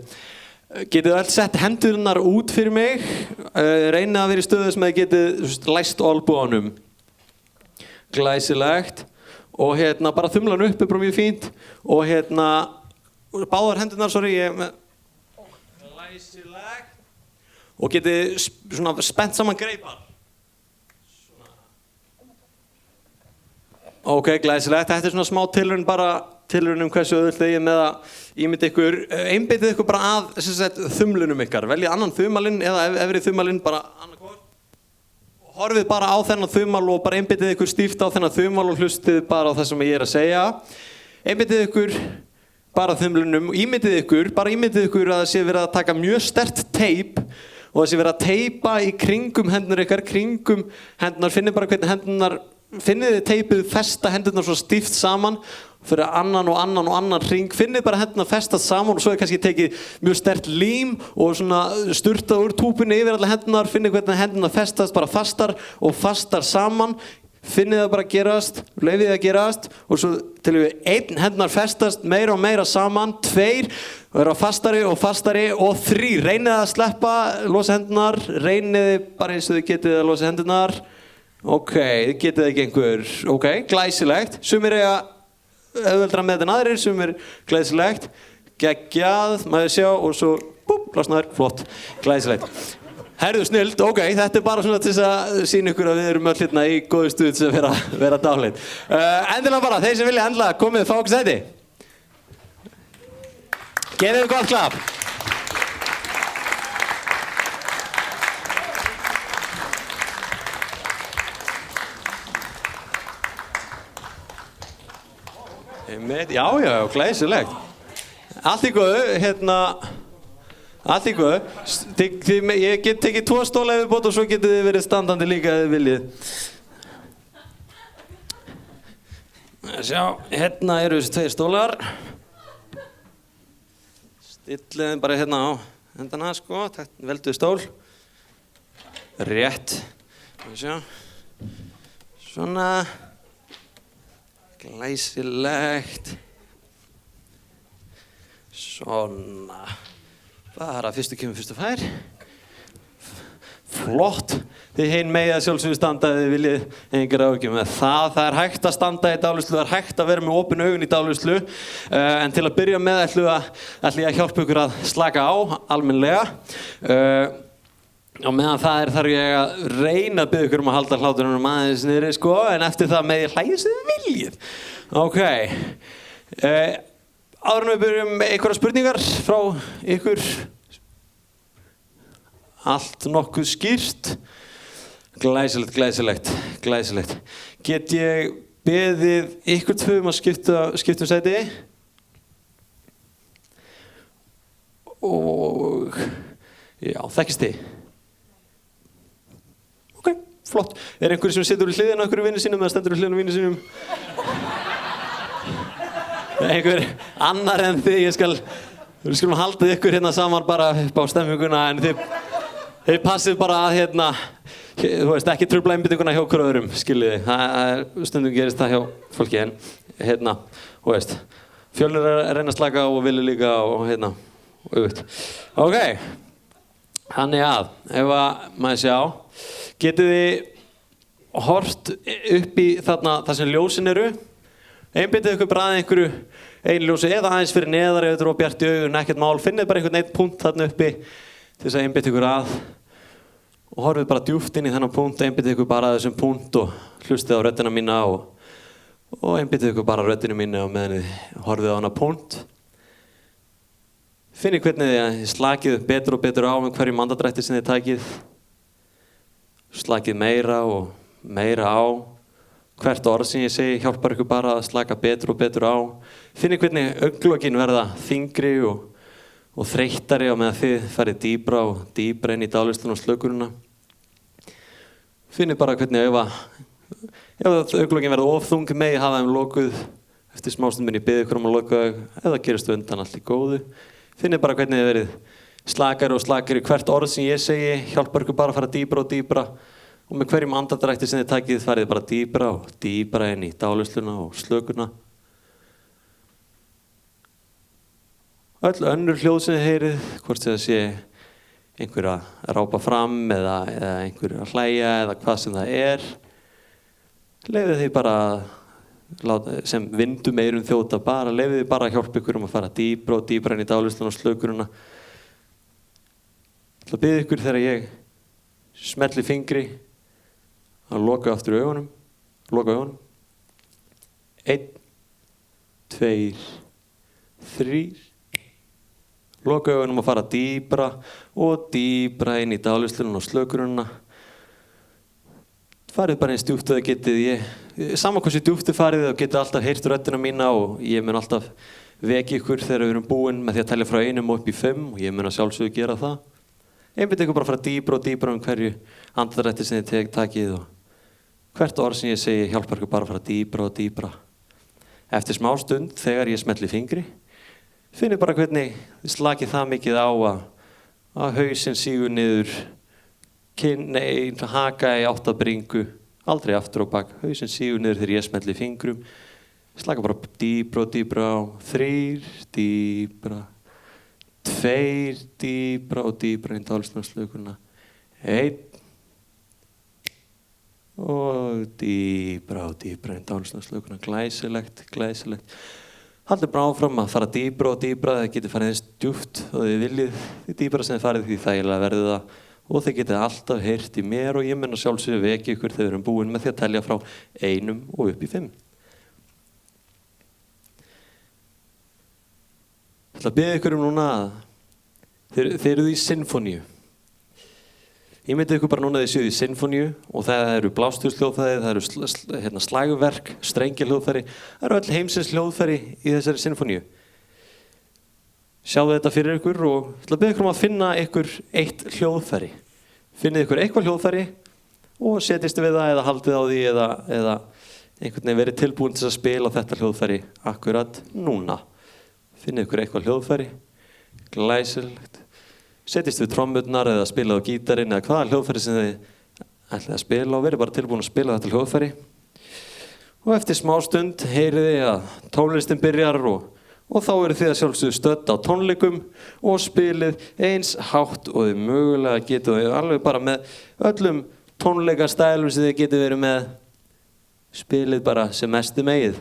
getið öll sett hendurnar út fyrir mig, reynið að vera í stöðu sem þið getið læst olnboganum, glæsilegt, og hérna bara þumlan upp er bara mjög fínt, og hérna, báðar hendurnar, glæsilegt, og getið svona spennt saman greipar. Ok, glæsilegt, þetta er svona smá tilraun bara, tilraun hversu auðvelt þið með að ímynda ykkur, einbeitið ykkur bara að þumlunum ykkar, veljið annan þumalinn eða efri þumalinn bara annarkvort, horfið bara á þennan þumal og bara einbeitið ykkur stíft á þennan þumal og hlustið bara á það sem ég er að segja, einbeitið ykkur bara þumlunum, ímyndið ykkur að það sé verið að taka mjög sterkt teip og það sé verið að teipa í kringum hendunar ykkar, kringum hendunar, finnið bara hvernig hendunar, finnið þið teipið festa hendurnar svo stíft saman fyrir annan og annan hring, finnið bara hendurnar festast saman og svo er kannski tekið mjög sterkt lím og svona sturtað úr túpunni yfir allar hendurnar, finnið hvernig hendurnar festast bara fastar og fastar saman, finnið það bara gerast, leyfið það að gerast og svo til við 1 hendurnar festast meira og meira saman, 2 vera fastari og 3, reynið að sleppa, losa hendurnar, reynið bara eins og þið getið að losa hendurnar. Ok, þið getið ekki einhver, ok, glæsilegt, sumir eiga auðveldra með en aðrir, sumir glæsilegt, geggjað, maður sjá og svo, losnaður, flott, glæsilegt. Herðu, snild, ok, þetta er bara svona til þess að sýna ykkur að við erum öll hérna í góðu stuð til að vera dáleitt. Endilega bara, þeir sem vilja endilega komið, fá okkur sæti. Gefið þið gott klapp. Já, glæsilegt. Allt í góðu, allt í góðu. Ég get tekið 2 stóla yfir bót og svo getið þið verið standandi líka ef þið viljið. Sjá, hérna eru þessi 2 stólar. Stillið þeim bara hérna á hendana, sko, velduð stól. Rétt. Sjá. Svona. Glæsilegt. Svona. Bara fyrstu kemur, fyrstu fær. Flott. Þið hinn megið að sjálfsögðu standa ef þið viljið engar áhyggjur með það. Það er hægt að standa í dáleiðslu, það er hægt að vera með opin augun í dáleiðslu. En til að byrja með ætla ég að hjálpa ykkur að slaka á almennilega. Og meðan það þarf ég að reyna að biðja ykkur að halda hláturinn aðeins niðri, sko. En eftir það megið hlægja sem þið viljið. Ok. Áður en við byrjum einhverjar spurningar frá ykkur. Allt nokkuð skýrt. Glæsilegt. Get ég beðið ykkur tvö að skipta sæti? Og já, þekkist þið? Ok, flott. Er einhver sem situr við hliðina á einhverju vini sínum eða stendur við hliðina á vini sínum? Einhver annar en þið, við skulum halda ykkur hérna saman bara upp á stemminguna en þið passið bara að þú veist, ekki trufla einbeitinguna hjá okkur öðrum, skiljiði. Stundum gerist það hjá fólki en þú veist, Fjölnir að reyna að slaka og Villi líka og auðvitað. Ok, þannig að, ef að maður sjá, getið þið hort upp í þar sem ljósin eru, einbeitið ykkur bara að einhverju einu ljósi eða aðeins fyrir neðar ef þetta er of bjart í augun, ekkert mál, finnið bara einhvern punkt þarna uppi til þess að einbeita ykkur að og horfið bara djúpt inn í þennan punkt, einbeitið ykkur bara að þessum punkt og hlustið á röddina mína og einbeitið ykkur bara á röddina mína og meðan þið horfið á hana punkt. Finnið hvernig þið slakið betur og betur á með hverjum andardrætti sem þið takið. Slakið meira og meira á. Hvert orð sem ég segi hjálpar ykkur bara að slaka betur og betur á. Finnið hvernig augnlokin verða þyngri og þreyttari á meðan þið farið dýpra og dýpra inn í dáleiðsluna og slökunina. Finnið bara hvernig ef augnlokin verða of þung megi hafa þeim lokuð. Eftir smástund minn ég biðja ykkur að loka þau ef það gerist undan allt í góðu. Finnið bara hvernig þið verið slakari og slakari. Hvert orð sem ég segi hjálpar ykkur bara að fara dýpra og dýpra. Og með hverjum andardrætti sem þið takið farið bara dýpra og dýpra inn í dáleiðsluna og slökuna. Öll önnur hljóð sem þið heyrið, hvort það sé einhver að rápa fram eða einhver að hlæja eða hvað sem það er. Leyfið þið bara sem vindum eyrum þjóta bara, leyfið þið bara að hjálpa ykkur að fara dýpra og dýpra inn í dáleiðsluna og slökununa. Ég ætla að biðja ykkur þegar ég smelli fingri að loka aftur augunum. 1, 2, 3. Loka augunum og fara dýpra og dýpra inn í dáleiðsluna og slökununa. Farið bara eins djúpt og það getið. Saman hversu djúpt þið farið og getið alltaf heyrt röddina mína og ég mun alltaf vekja ykkur þegar við erum búin með því að telja frá 1 og upp í 5 og ég mun að sjálfsögðu gera það. Einbeitið ykkur bara að fara dýpra og dýpra hverju andardrætti sem þið takið og hvert orð sem ég segi hjálpar ykkur bara að fara dýpra og dýpra. Eftir smá stund þegar ég smelli fingri, finnið bara hvernig þið slakið það mikið á að hausinn sígur niður, haka í átt að bringu, aldrei aftur og bak, hausinn sígur niður þegar ég smelli fingrum, slaka bara dýpra og dýpra á, 3, dýpra, 2, dýpra og dýpra inn í dáleiðsluna og slökunina, 1 og dýpra inn í dáleiðsluna og slökunina, glæsilegt. Haldið bara áfram að fara dýpra og dýpra, það getur farið eins djúpt og þið viljið, því dýpra sem þið farið því þægilega verður það og þið getið alltaf heyrt í mér og ég mun að sjálfsögðu vekja ykkur þegar við erum búin með því að telja frá 1 og upp í 5. Ég ætla að biðja ykkur núna að þið eruð í sinfóníu. Ég myndi ykkur bara núna að þið séuð í sinfóníu og það eru blástúrsljóðfæri, það eru slagverk, strengjahljóðfæri, það eru öll heimsins hljóðfæri í þessari sinfóníu. Sjáðu þetta fyrir ykkur og ég ætla að biðja ykkur að finna ykkur eitt hljóðfæri. Finnið ykkur eitthvað hljóðfæri og setjist við það eða haldið á því eða einhvern veginn verið tilbúin til að spila þetta hljóðfæri akkurat núna. Finnið ykkur eitthvað hljóðfæri, glæsilegt. Setjist við trommurnar eða spilað á gítarinn eða hvaða hljóðfæri sem þið ætlið að spila og verið bara tilbúin að spila þetta hljóðfæri. Og eftir smá stund heyrið þið að tónlistin byrjar og þá eru þið að sjálfsögðu stödd á tónleikum og spilið eins hátt og þið mögulega getið alveg bara með öllum tónleikastælum sem þið getið verið með. Spilið bara sem mestu megið.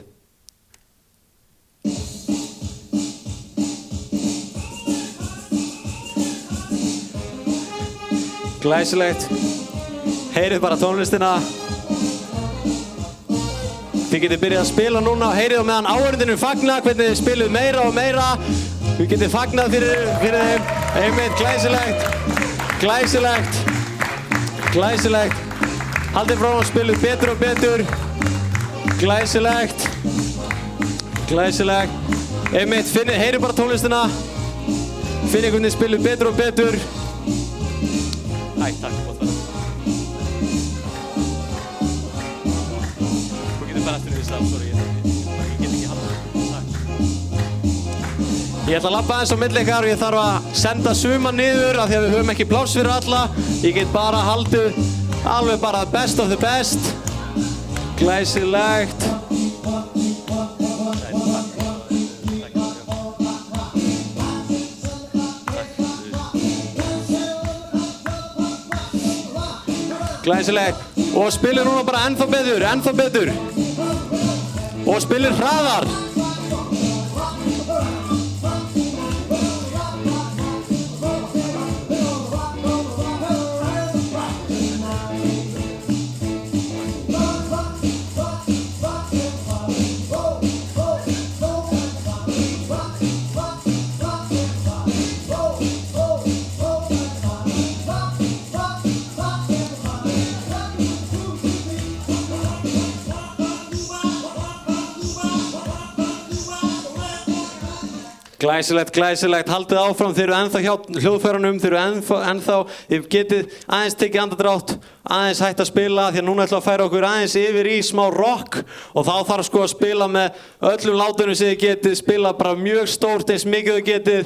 Glæsilegt. Heyrið bara tónlistina. Þið getið byrjað að spila núna og heyrið á meðan áhorfendurnir fagna hvernig þið spilið meira og meira. Við getið fagnað fyrir þeim. Einmitt, glæsilegt. Haldið frá og spilið betur og betur. Glæsilegt. Einmitt, heyrið bara tónlistina. Finnið hvernig þið spilið betur og betur. Æ, takk. Bara eftir því stafn, sorry, ég get ekki haldið. Takk. Ég ætla að labba aðeins á milli ykkar og ég þarf að senda suma niður af því að við höfum ekki pláss fyrir alla. Ég get bara haldið alveg bara best of the best. Glæsilegt. Glæsilegt. Og spilið núna bara ennþá betur. Og spilið hraðar. Glæsilegt, haldið áfram, þeir eru ennþá hjá hljóðfærunum, þeir eru ennþá, þið getið aðeins tekið andardrátt, aðeins hægt að spila því að núna ætlum að færa okkur aðeins yfir í smá rock og þá þarf sko að spila með öllum látunum sem þið getið, spila bara mjög stórt eins mikið þið getið.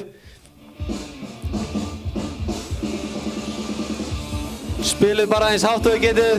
Spilið bara eins hátt þið getið.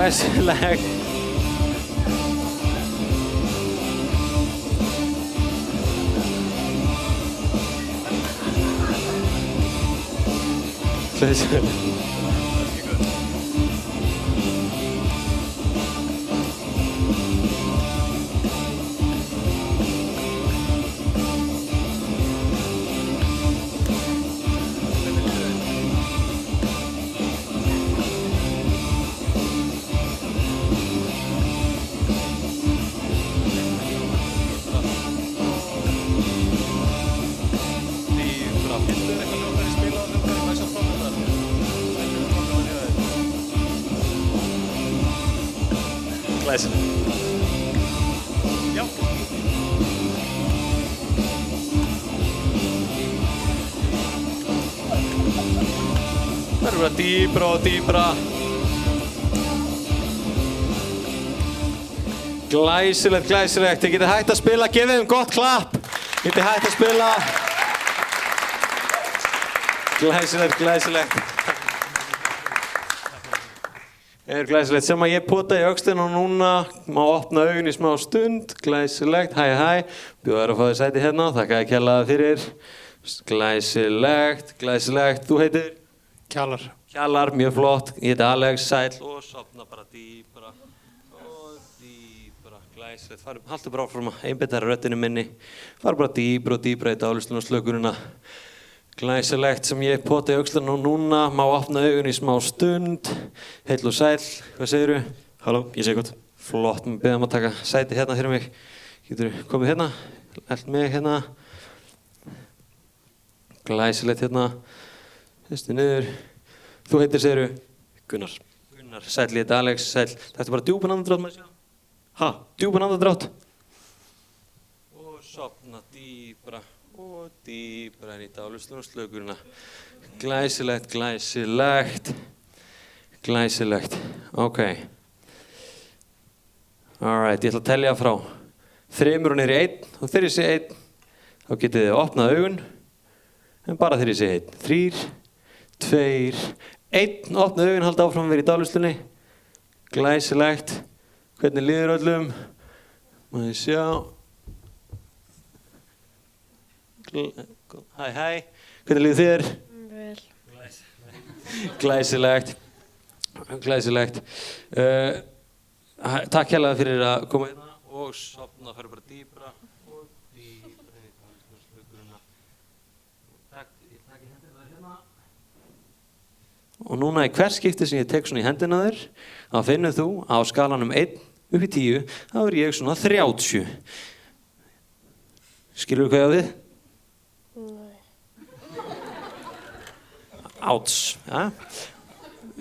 Glæsilegt. Já. Það eru bara dýpra og dýpra. Glæsilegt. Þið getið hægt að spila, gefið þeim gott klapp. Getið hægt að spila. Glæsilegt. Glæsilegt, sem að ég pota í öxlina núna, má opna augun í smá stund, glæsilegt, hæ, bjóðar að fá þér sæti hérna, þakka ég kærlega fyrir, glæsilegt, þú heitir? Kjallar, mjög flott, ég heiti Alex, sæll og sofna bara dýpra, glæsilegt, haltu bara áfram að einbeita röddinu minni, fara bara dýpra og dýpra í dálislun og slökunina. Glæsilegt, sem ég pota í öxlina núna, má opna augun í smá stund, heill og sæll, hvað segirðu? Halló, ég segi gott. Flott, maður beðum að taka sæti hérna fyrir mig. Geturðu komið hérna, eld mig hérna. Glæsilegt hérna, hlustu niður. Þú heitir, segirðu? Gunnar, sæll, ég heiti Alex, sæll. Þetta er bara djúpan andardrátt, maður sjá. Djúpan andardrátt. Og sofna dýpra. Og dýpra inn í dálislun og slökurina. Glæsilegt. Ok. Alright, ég ætla að telja frá 3 og niður í 1 og þegar ég segi 1 þá getið þið opnað augun en bara þegar ég segi 1. 3, 2, 1, opnað augun, halda áfram að vera í dálislunni. Glæsilegt. Hvernig líður öllum? Má ég sjá. Hæ, hvernig líður þér? Vel. Glæsilegt. Takk hérlega fyrir að koma hérna og sofna, fara bara dýpra og dýpra inn í slökununa. Takk í hendina hérna. Og núna í hver skipti sem ég tek svona í hendina þér, þá finnur þú á skalanum 1 upp í 10, þá ég svona 30. Skilur þú hvað ég á við? Nei. Áts, ja.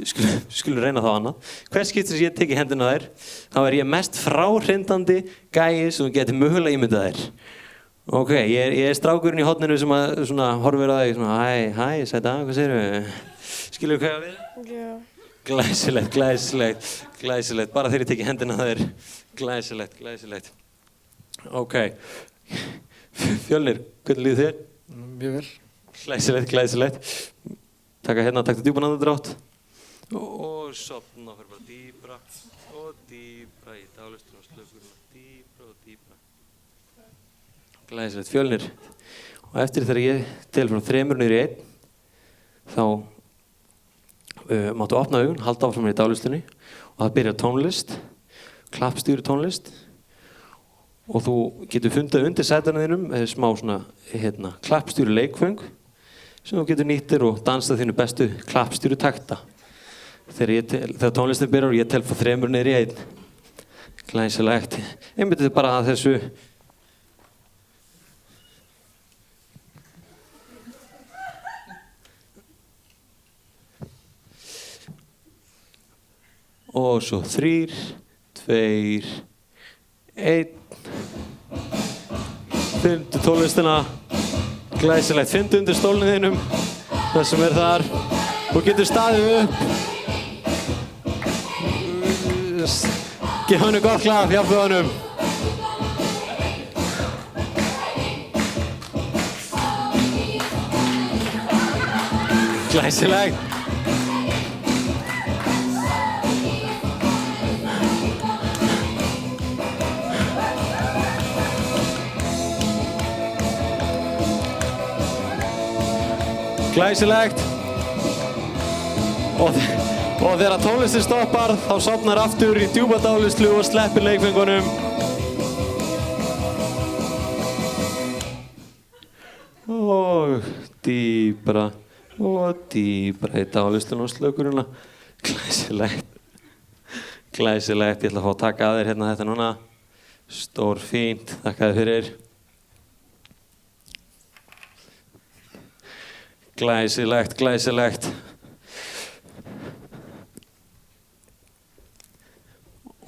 Skulum reyna þá annað. Hver skipti sem ég tek í hendina þér, þá ég mest fráhrindandi gæi sem þú getur mögulega ímyndað þér. Ok, ég strákurinn í horninu sem að svona horfir á þig svona hæ, sæta, hvað segirðu? Skilur þú hvað ég á við? Já. Glæsilegt. Bara þegar ég tek í hendina þér. Glæsilegt. Ok. Fjölnir, hvernig líður þér? Mjög vel. Glæsilegt. Taktu djúpan andardrátt. Og sofna, fyrir bara dýpra og dýpra í dálistunum og slökunum. Dýpra og dýpra. Glæsilegt. Fjölnir. Og eftir þegar ég tel frá 3 niður í 1, þá máttu opna augun, halda áfram í dálistunni og það byrjar tónlist, klappstýru tónlist. Og þú getur fundið undir sætana þínum smá svona klappstýru leikföng sem þú getur nýttir og dansað þínu bestu klappstýru takta. Þegar tónlistin byrjar og ég tel frá 3 niður í 1. Glæsilegt. Einmitt þið bara að þessu. Og svo 3, 2, 1. Fyndu tónlistina. Glæsilegt. Fyndu undir stólnum þínum. Það sem þar. Þú getur staðið upp. Gef hennu gott klapp, hjálpið honum. Glæsilegt. Glæsilegt. Og þegar tónlistin stoppar, þá sofnar aftur í djúpa dálislu og sleppir leikfengunum. Og dýpra í dálisluna og slökununa. Glæsilegt. Ég ætla að fá að taka að þér hérna þetta núna. Stór fínt. Þakka þér fyrir. Glæsilegt.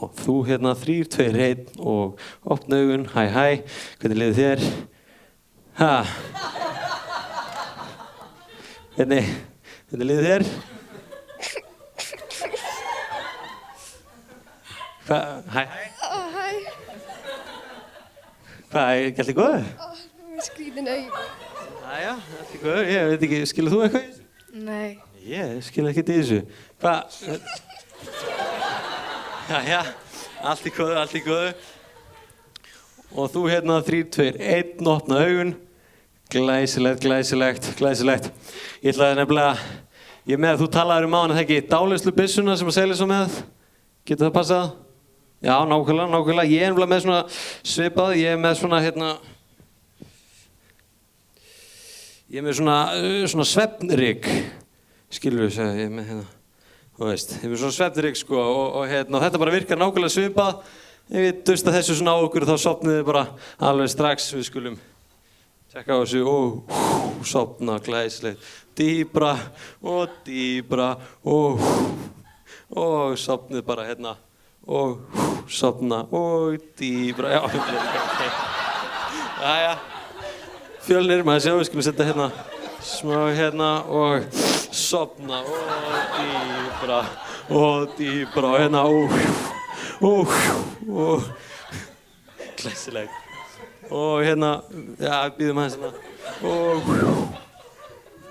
Og þú hérna 3, 2, 1 og opna augun. Hæ, hvernig líður þér? Hvernig líður þér? Hæ. Hvað, ekki allt í góðu? Mér skrítin augun. Jæja, allt í góðu. Ég veit ekki, skilur þú eitthvað í þessu? Nei. Ég skil ekkert í þessu. Hvað? Jæja, allt í góðu. Og þú hérna 3, 2, 1, opna augun. Glæsilegt. Ég ætlaði nefnilega, ég með að þú talaður um áðan, ekki dálislu byssuna sem að selja svo með. Getur það passað? Já, nákvæmlega. Ég er nefnilega með svona svipað, ég er með svona ég er með svona svefnrygg. Skilur þú, ég er með þú veist, ég er með svona svefnrygg sko og þetta bara virkar nákvæmlega svipað. Ef ég dusta þessu svona á okkur þá sofnið þið bara alveg strax. Við skulum tjekka á þessu og sofna, glæsilegt. Dýpra og sofnið bara hérna og sofna og dýpra. Jæja. Fjölnir, maður sjá, við skulum setja hérna smá hérna og sofna og dýpra og hérna og glæsilegt. Og hérna, já, býðum aðeins hérna og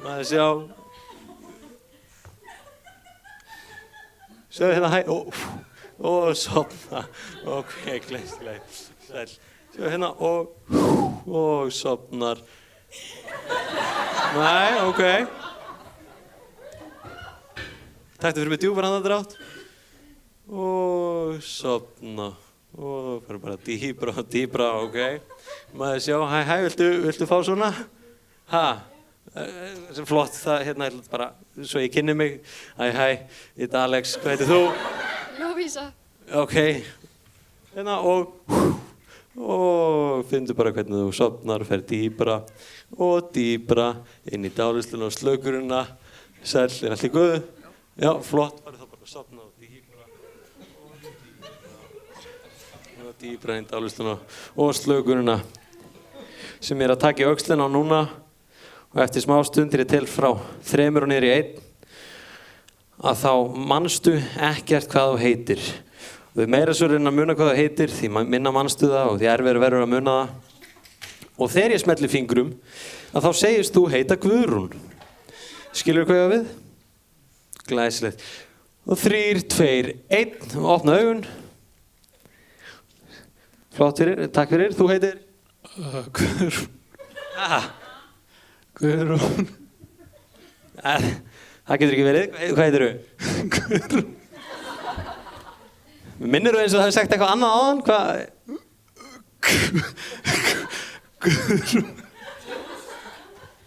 maður sjá. Sjáðu hérna, hæ, og sofna. Ok, glæsilegt. Sjáðu hérna og sofnar. Nei, ok. Taktu fyrir mig djúpar andardrátt. Og sofna. Og fyrir bara dýpra og dýpra, ok. Maður sjá, hæ, viltu fá svona? Ha? Sem flott, það hérna er bara, svo ég kynni mig. Hæ, ég heiti Alex, hvað heitir þú? Lovísa. Ok. Hérna og finndu bara hvernig þú sofnar, fer dýpra og dýpra inn í dáleiðsluna og slökurina. Sæll, er allt í góðu? Já, flott, farið þá bara að sofna og dýpra og dýpra inn í dáleiðsluna og slökurina sem ég er að taka í öxlina á núna og eftir smá stundir ég til frá 3 og niður í 1 að þá manstu ekkert hvað þú heitir. Við meira svo reyna að muna hvað það heitir, því minna manstu það og því verður að muna það. Og þegar ég smelli fingrum, að þá segist þú heita Guðrún. Skilur hvað ég á við? Glæsilegt. Og 3, 2, 1, opna augun. Flott fyrir, takk fyrir, þú heitir? Guðrún. Guðrún. Það getur ekki verið, hvað heitir þú? Guðrún. Minnir þú eins og það hefði sagt eitthvað annað áðan? Hvað? Guðrún.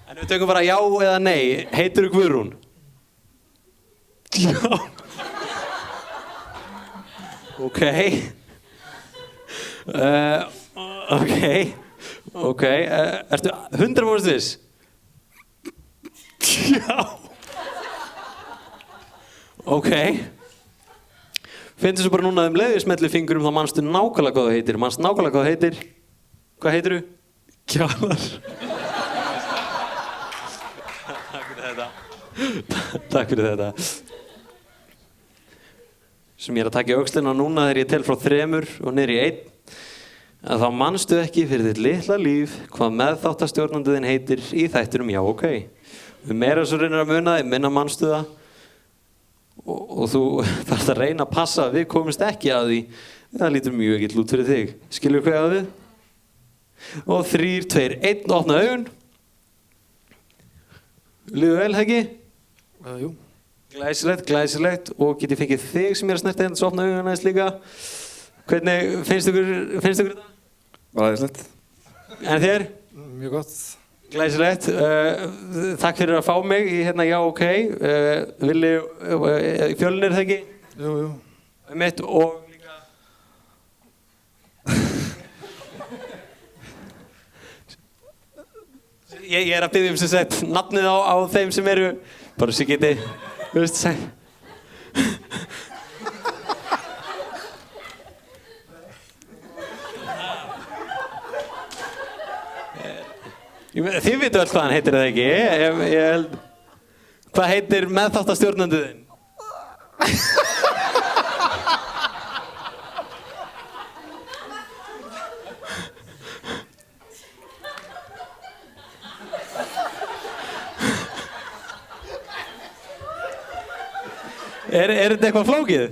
En við tökum bara já eða nei. Heitir þú Guðrún? Já. Ok. Ok. Ertu 100% viss? Já. Ok. Finnst þessu bara núna að leiði smelli fingurum þá manstu nákvæmlega hvað það heitir. Manstu nákvæmlega hvað það heitir. Hvað heitir þú? Kjalar. Takk fyrir þetta. Takk fyrir þetta. Sem ég er að taka í öxlina núna þegar ég tel frá 3 og niður í 1 að þá manstu ekki fyrir þitt litla líf hvað meðþáttastjórnanduðin heitir í þættinum já ok. Við meira svo reynir að muna þig, minna manstu það. Og þú þarfst að reyna að passa að við komumst ekki að því það lítur mjög ekkert út fyrir þig. Skilur hvað að við? Og 3, 2, 1, opna augun. Líður vel, Heggi? Jú. Glæsilegt. Og get ég fengið þig sem er að snerta hérna svo opna augun aðeins líka. Hvernig finnst ykkur þetta? Bara aðeinslegt. En þér? Mjög gott. Glæsilegt. Takk fyrir að fá mig í hérna já ok. Villi Fjölnir það ekki? Jú. Mitt og líka Ég er að biðja sem sagt nafnið á þeim sem eru bara sem geti, þú veist, sæl. Þið vitu öll hvað hann heitir eða ekki? Ég held... Hvað heitir meðþáttastjórnanduðinn? Er þetta eitthvað flókið?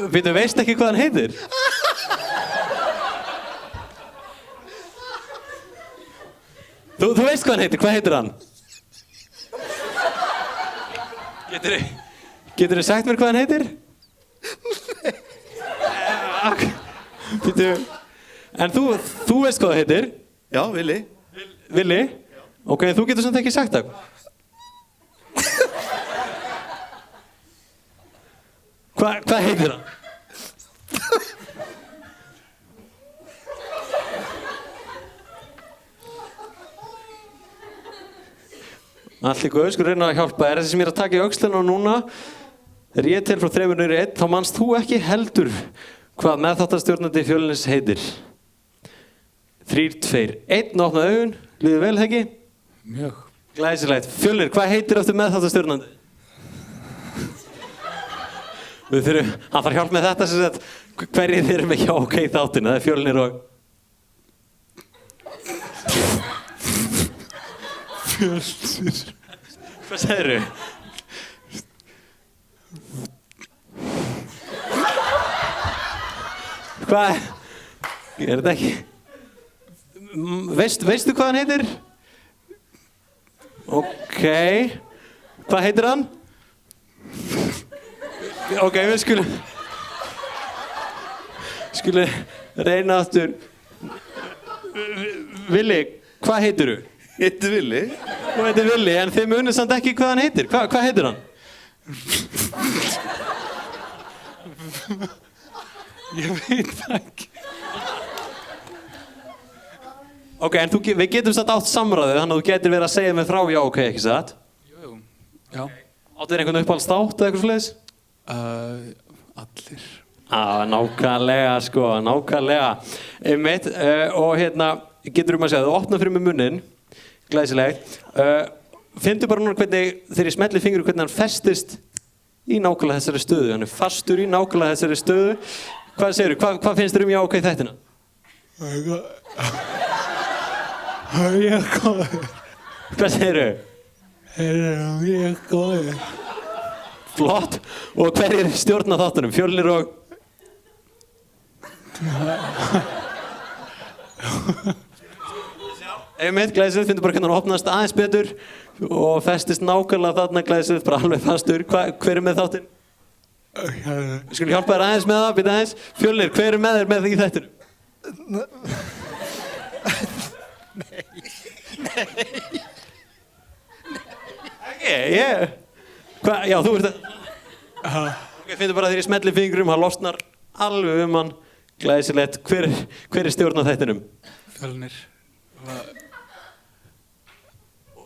Þú veist ekki hvað hann heitir? Þú veist hvað hann heitir, hvað heitir hann? Geturðu sagt mér hvað hann heitir? Nei. En þú veist hvað það heitir? Já, Villi. Villi? Ok, þú getur samt ekki sagt það. Hvað heitir hann? Allt í góðu, sko reyna að hjálpa. Er þessi sem ég er að taka í öxlina núna? Þegar ég tel frá 3 niður í 1, þá manst þú ekki heldur hvað meðþáttastjórnandi Fjölnis heitir. 3, 2, 1, opna augun. Líður vel, Heggi? Mjög. Glæsilegt. Fjölnir, hvað heitir aftur meðþáttastjórnandi? Við þurfum, hann þarf hjálp með þetta sem sagt, hverjir eru með hjá ok þáttina, það er Fjölnir og... Fjölnir. Hvað segirðu? Hvað? Þetta ekki? Veistu hvað hann heitir? Ok. Hvað heitir hann? Ok, við skulum reyna aftur. Villi, hvað heitirðu? Heitir Villi? Þú heitir Villi, en þið munið samt ekki hvað hann heitir. Hvað heitir hann? Ég veit það ekki. Ok, en við getum satt átt samræðið, þannig að þú getur verið að segja mig frá já, ok, ekki satt? Jú, já. Áttu þér einhvern uppáhalds þátt eða eitthvað svoleiðis? Allir. Nákvæmlega, sko, nákvæmlega. Einmitt, og hérna, getur að segja, þú opnar fyrir mig munnin, glæsilegt. Finndu bara núna hvernig, þegar ég smelli fingur, hvernig hann festist í nákvæmlega þessari stöðu. Hann fastur í nákvæmlega þessari stöðu. Hvað segirðu? Hvað finnst þér já, ok, þættina? Ég er góður. Hvað segirðu? Ég er góður. Flott. Og hverjir stjórna þáttunum? Fjölnir og... Einmitt, glæsið, finnur bara hvernig hann opnast aðeins betur og festist nákvæmlega þarna glæsið, bara alveg fastur. Hver með þáttinn? Við skulum hjálpa þér aðeins með það, býta aðeins. Fjölnir, hver með þér með því þættinum? Já, þú ert að... Ok, finnur bara þegar ég smelli fingrum, hann losnar alveg hann. Glæsilegt. Hver stjórn á þættinum? Fjölnir.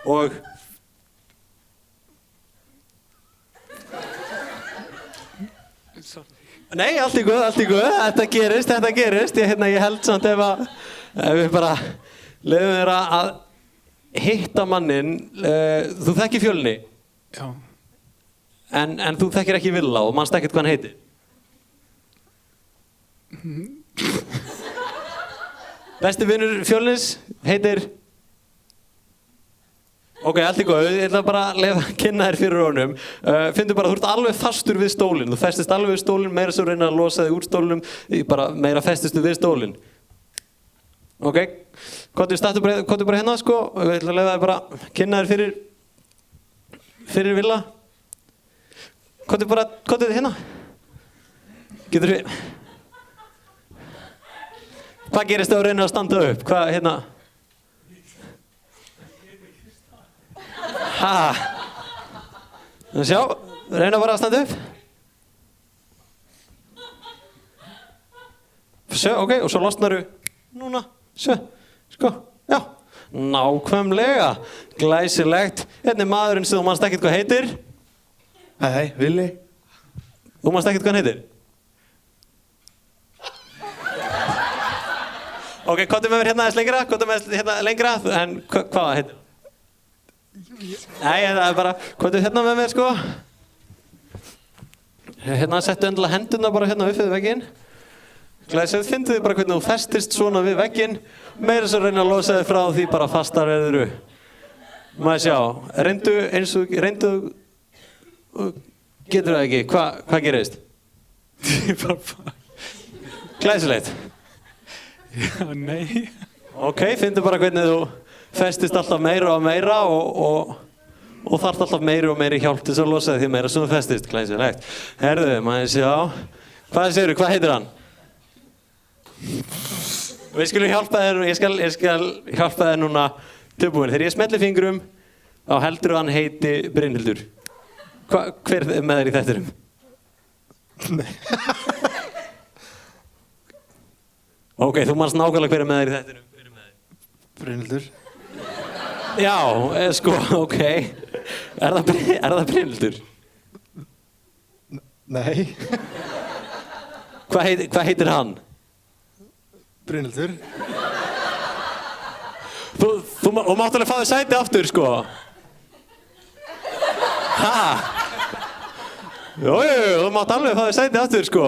Og... Nei, allt í góð. Þetta gerist. Ég held samt ef við bara leyfum þér að hitta mannin. Þú þekkir Fjölni? Já. En þú þekkir ekki Villa og manst ekkert hvað hann heitir? Besti vinur Fjölnis heitir... Ok, allt í góð, ég ætla bara að leyfa að kynna þér fyrir honum. Finndu bara, þú ert alveg fastur við stólinn. Þú festist alveg við stólinn, meira svo reyna að losa þig úr stólnum, bara meira festistu við stólinn. Ok, komdu bara hérna, sko. Ég ætla að leyfa þér bara að kynna þér fyrir Villa. Komdu þér hérna. Getur við... Hvað gerist ef þú reynir að standa upp? Hvað, hérna... Sjá, reyna bara að standa upp. Sjá, ok, og svo losnar þú núna. Sjá, sko, já. Nákvæmlega, glæsilegt. Hérna er maðurinn sem þú manst ekkert hvað heitir. Hei, Villi. Þú manst ekkert hvað hann heitir? Ok, komdu með mér hérna lengra, en hvað heitir? Nei, það er bara, komdu hérna með mér, sko. Hérna settu endilega hendurna bara hérna upp við vegginn. Glæsilegt, finndu þið bara hvernig þú festist svona við vegginn. Meira svo reyna að losa þig frá því bara fastar verður þú. Maður sjá, reyndu, getur það ekki, hvað gerist? Glæsilegt. Já, nei. Ok, finndu bara hvernig þú festist alltaf meira og meira og þarft alltaf meiri og meiri hjálp til þess að losa því meira sem þú festist. Glæsilegt. Herðu, maður sjá. Hvað segirðu, hvað heitir hann? Við skulum hjálpa þér, ég skal hjálpa þér núna tilbúin. Þegar ég smelli fingrum, þá heldur hann heiti Brynhildur. Hver er með þér í þættinum? Nei. Ok, þú manst nákvæmlega hver er með þér í þættinum? Brynhildur. Já, sko, ok. Er það Brynhildur? Nei. Hvað heitir hann? Brynhildur. Þú mátt alveg fá þér sæti aftur, sko. Jú, þú mátt alveg fá þér sæti aftur, sko.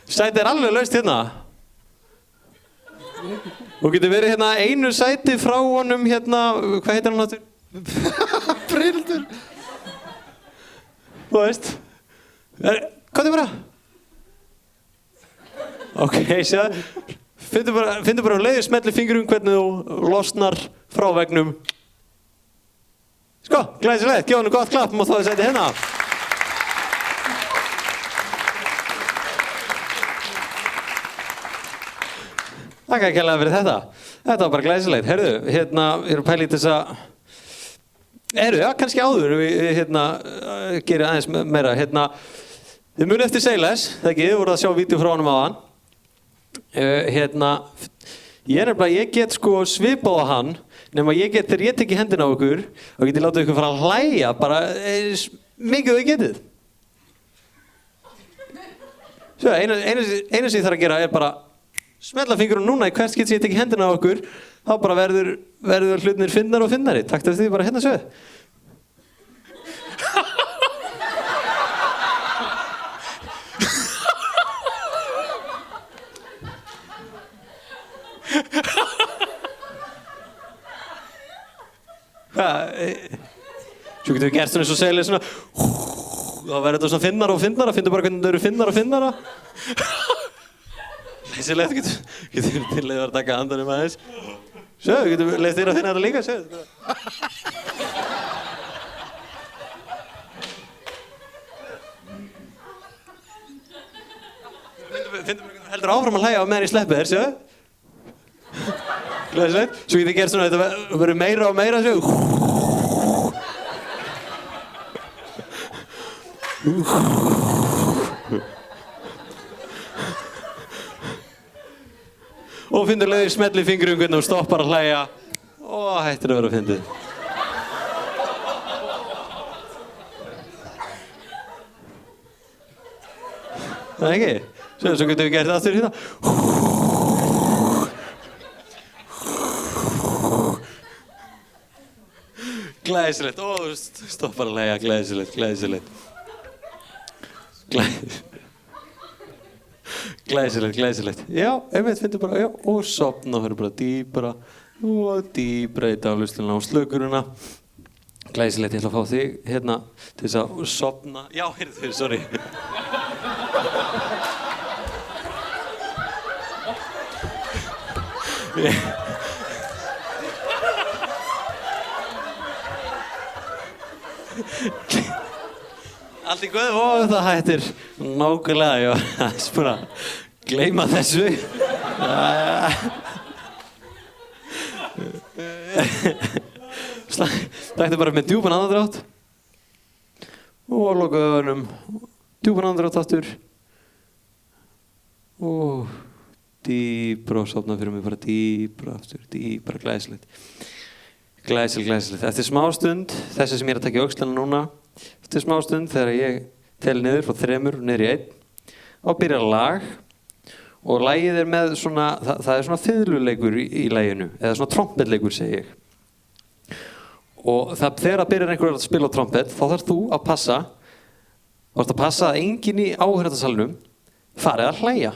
Sæti er alveg laust hérna. Þú getur verið hérna einu sæti frá honum hérna, hvað heitir hann aftur? Brynhildur. Þú veist. Komdu bara. Ok, sér. Findu bara leiðir smelli fingurum hvernig þú losnar frá vegnum. Sko, glæsilegt, gefa henni gott klapp og þá þið sæti hérna. Takk að kærlega fyrir þetta. Þetta var bara glæsilegt. Herðu, hérna, ég er að pæla í þessa... Herðu, já, kannski áður við gerum aðeins meira. Hérna, þið munið eftir Seyles, það ekki, þið voruð að sjá vídeo frá honum áðan. Ég get sko svipað á hann, nema þegar ég tek í hendina á ykkur, þá get ég látið ykkur fara að hlæja, bara mikið þau getið. Svo, eina sem ég þarf að gera er bara smella fingurum núna í hvert skipt sem ég tek í hendina á ykkur, þá bara verður hlutnir finnar og finnari. Takk til því bara hérna sögðu. Svo getum við gert svona eins og segja svona þá verður þetta svona finnara og finnara, finnur bara hvernig það eru finnara og finnara. Leysilegt getum við til að taka andanum aðeins. Svo, getum við leiðst þér að finna þetta líka, segðu þetta. Finnur bara heldur áfram að hlæja á meðan ég sleppi þér, segðu. Glæsilegt. Svo getur ég gert svona, þetta verður meira og meira, svo. Og finnur leiðir smelli í fingurum hvernig hún stoppar að hlæja. Og hættir að vera fyndið. Það ekki? Svo getum við gert aftur hérna. Glæsilegt, stoppar að hlæja, glæsilegt. Glæsilegt. Já, einmitt finnir bara, já, og sopna og fyrir bara dýpra og dýpra í daglusluna á slökuruna. Glæsilegt, ég ætla að fá þig hérna til þess að sopna. Já, heyrðu, sorry. Allt í góðu og það hættir nákvæmlega, ég var aðeins búinn að gleyma þessu. Taktu bara með djúpan andardrátt og lokaðu augunum, djúpan andardrátt aftur og dýpra og sofna fyrir mig bara dýpra aftur, dýpra, glæsilegt. Glæsilegt. Eftir smástund, þessi sem ég er að taka í öxlana núna, eftir smástund þegar ég tel niður frá 3 niður í 1, þá byrjar lag og lagið er með svona, það er svona fiðluleikur í laginu, eða svona trompetleikur segi ég. Og þegar byrjar einhver að spila á trompet, þá þarf þú að passa að enginn í áheyrnarsalnum farið að hlæja.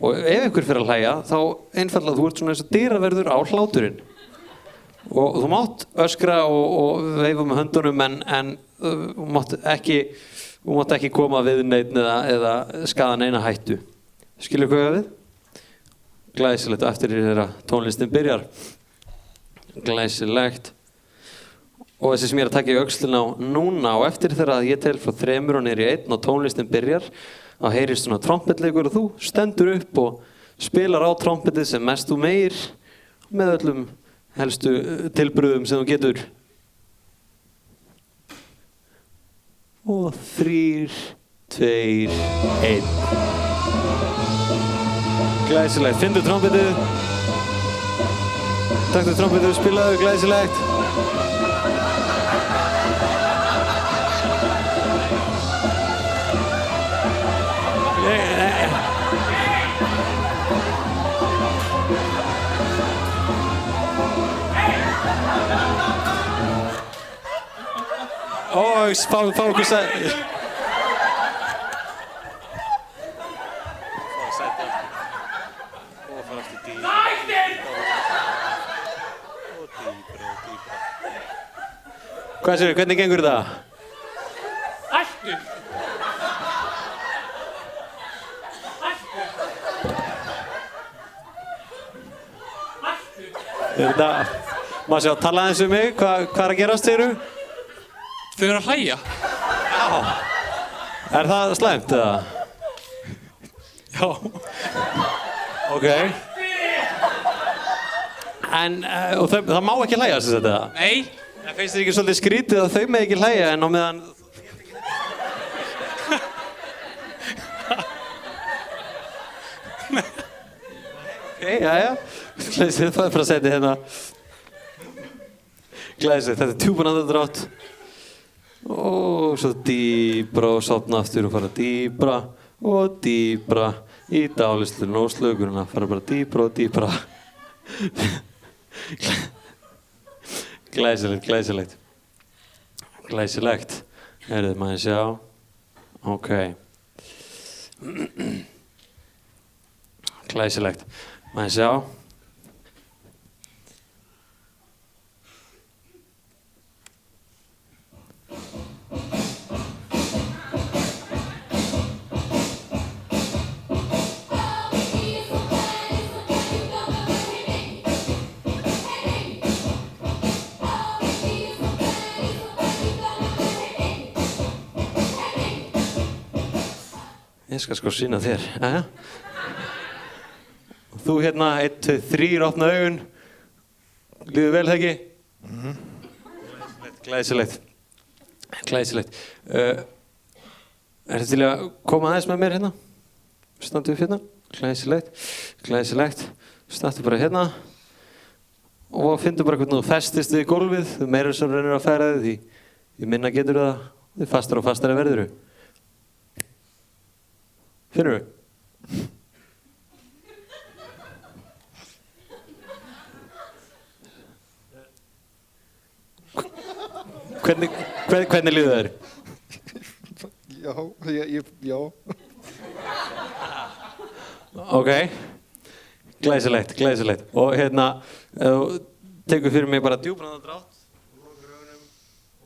Og ef einhver fyrir að hlæja, þá einfaldlega þú ert svona eins og dyraverður á hláturinn. Og þú mátt öskra og veifa með höndunum en þú mátt ekki koma við neinn eða skaða neina hættu. Skilur hvað við? Glæsilegt og eftir þeirra tónlistin byrjar. Glæsilegt. Og þessi sem ég er að taka í öxlina á núna og eftir þegar ég tel frá 3 og niður í 1 og tónlistin byrjar, þá heyrist svona trompetleikur og þú stendur upp og spilar á trompetið sem mest þú meir með öllum helstu tilbröðum sem þú getur. Og 3, 2, 1. Glæsilegt, finndu trompetið. Taktu trompetið, spilaðu, glæsilegt. Fá okkur sæti. Hvað séu, hvernig gengur það? Má sjá, tala aðeins um mig, hvað er að gerast, segirðu? Þau eru að hlæja. Já. Er það slæmt, eða? Já. Ok. En, og það má ekki hlæja, sem þetta? Nei. En finnst þér ekki svolítið skrítið að þau með ekki hlæja en á meðan... Ok, jæja. Glæsið, það er bara að setja hérna. Glæsið, þetta er djúpan og svo dýbra og sofna aftur og fara dýbra og dýbra í dálislun og slökununa. Fara bara dýbra og dýbra. Glæsilegt. Heyrðu, maður sjá. Ok. Glæsilegt. Maður sjá. Ég skal sko sýna þér, jæja. Þú hérna, 1, 2, 3, opna augun. Líður vel, það ekki? Glæsilegt. Ertu til að koma aðeins með mér hérna? Standu upp hérna. Glæsilegt. Standu bara hérna. Og fyndu bara hvernig þú festist við gólfið. Þú meira sem reynir að færa þig því minna getur það. Því fastar og fastara verður þú. Finnur þú? Hvernig líður þér? Já. Ok. Glæsilegt. Og hérna, tekur fyrir mig bara djúpranadrátt. Lokar augunum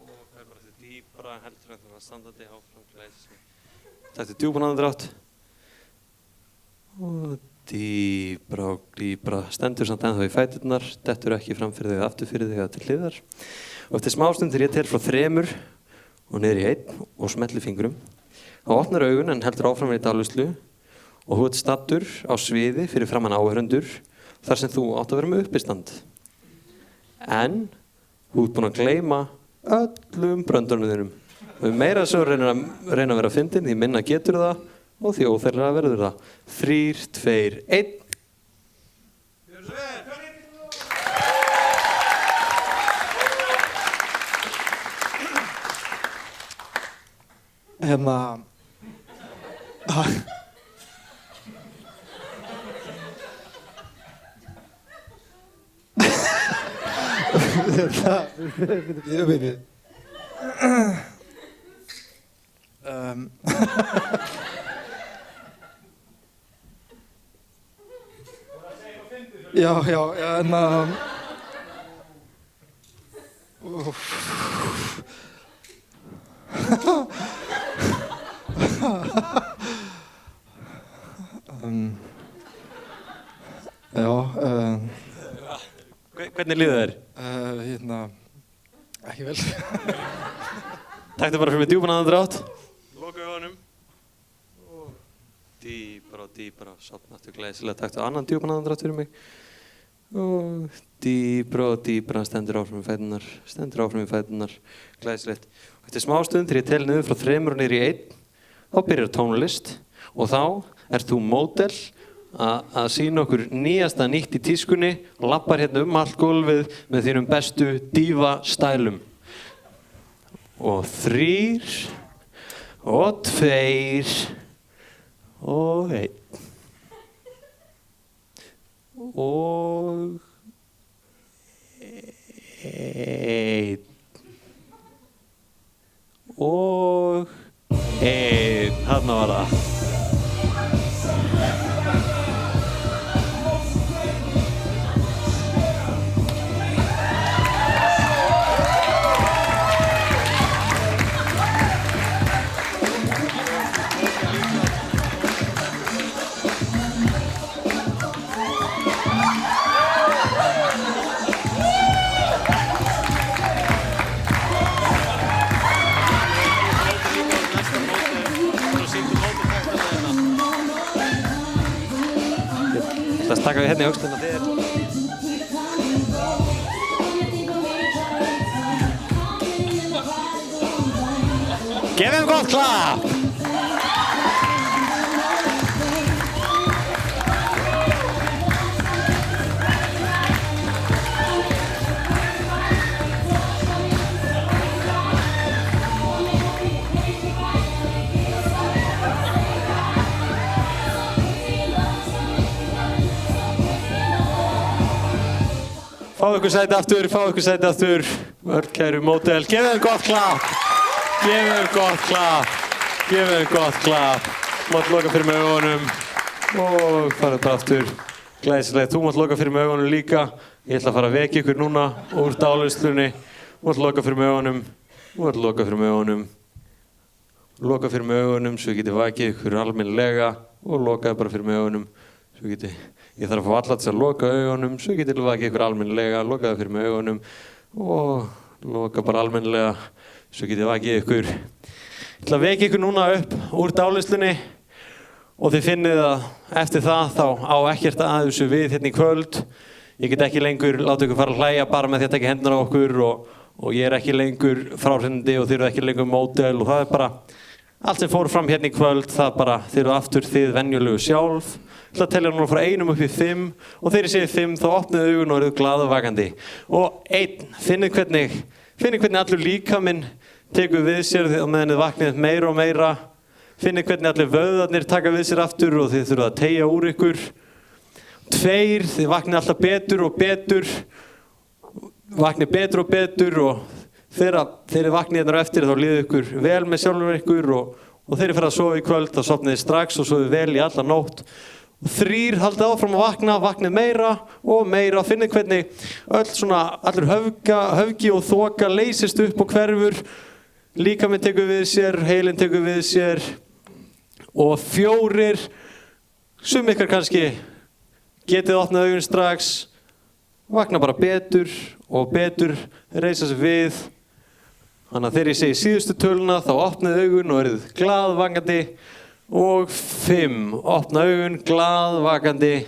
og fer bara til dýpra, heldur að það var standandi áfram glæsilegt. Þetta er djúpranadrátt. Og dýpra. Stendur samt ennþá í fæturnar, dettur ekki fram fyrir þig, aftur fyrir þig eða til hliðar. Og eftir smástund þegar ég tel frá 3 og niður í 1 og smellir fingrum, þá opnar augun en heldur áfram í dálislu og þú ert staddur á sviði fyrir framan áhörundur þar sem þú átt að vera með uppistand. En þú ert búinn að gleyma öllum bröndunum þínum. Og meira svo reyna að vera fyndin, því minna getur það og því óþægilega verður það. 3, 2, 1. Hérna... Bíddu. Já, en Hvernig líður þér? Ekki vel. Taktu bara fyrir mig djúpan andardrátt. Loka augunum. Dýpra, sofna aftur glæsilega. Taktu annan djúpan andardrátt fyrir mig. Og dýpra, stendur áfram í fæturnar. Glæsilegt. Eftir smástund þegar ég tel niður frá 3 og niður í 1, þá byrjar tónlist og þá ert þú módel að sýna okkur nýjasta nýtt í tískunni og lappar hérna allt gólfið með þínum bestu diva-stælum. Og 3 og 2 og 1 og 1 og 1. Þarna var það. Það taka við hérna í öxlina þér. Gefum gott klapp! Fá ykkur sæti aftur, öll kæru módel, gefið þeim gott klapp, gefið þeim gott klapp, mátt loka fyrir með augunum og fara bara aftur, glæsilegt, þú mátt loka fyrir með augunum líka, ég ætla að fara að vekja ykkur núna úr dáleiðslunni, mátt loka fyrir með augunum, loka fyrir með augunum svo ég geti vakið ykkur almennilega og lokaði bara fyrir með augunum, svo geti ég þarf að fá alla til að loka augunum, svo ég geti vakið ykkur almennilega, lokaði fyrir með augunum og loka bara almennilega, svo geti vakið ykkur. Ég ætla að vekja ykkur núna upp úr dáleiðslunni og þið finnið að eftir það þá á ekkert að þessu við hérna í kvöld. Ég get ekki lengur láta ykkur fara að hlæja bara með því að taka hendurna á okkur og ég er ekki lengur fráhrindandi og þið eru ekki lengur módel og það er bara allt sem fór fram hérna í kvöld, það bara þið eru aftur þið venjulegu sjálf. Ég ætla að telja núna frá 1 upp í 5 og þegar ég segi 5 þá opnið augun og eruð glaðvakandi. Og 1, finnið hvernig allur líkaminn tekur við sér á meðan þið vaknið meira og meira. Finnið hvernig allir vöðvarnir taka við sér aftur og þið þurfið að teygja úr ykkur. 2, þið vaknið alltaf betur og betur. Vaknið betur og betur og þegar þið vaknið hérna eftir þá líður ykkur vel með sjálfur ykkur og þegar þið fyrir að sofa í kvöld þá sofnið þið strax og sofið vel í alla nótt. 3, haldið áfram að vaknið meira og meira, finnið hvernig allur höfgi og þoka leysist upp og hverfur, líkaminn tekur við sér, heilinn tekur við sér og 4, sum ykkar kannski getið opnað augun strax, vakna bara betur og betur, reisa sig við, þannig að þegar ég segi síðustu töluna þá opnið augun og eruð glaðvakandi. Og 5, opna augun, glaðvakandi,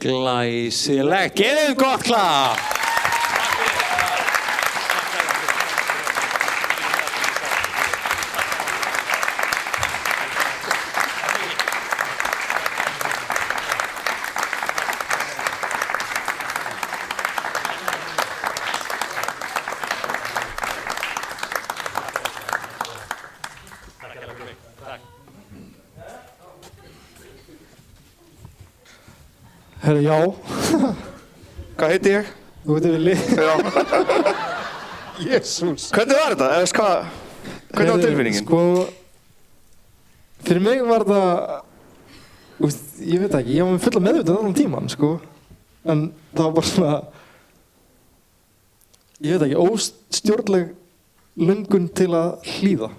glæsilegt, gefið þeim gott klapp! Herru, já. Hvað heiti ég? Þú heitir Vili. Já. Jesús. Hvernig var þetta? Hvernig var tilfinningin? Sko, fyrir mig var það, ég veit ekki, ég var með fulla meðvitað allan tíman, sko. En það var bara svona, ég veit ekki, óstjórnleg löngun til að hlýða.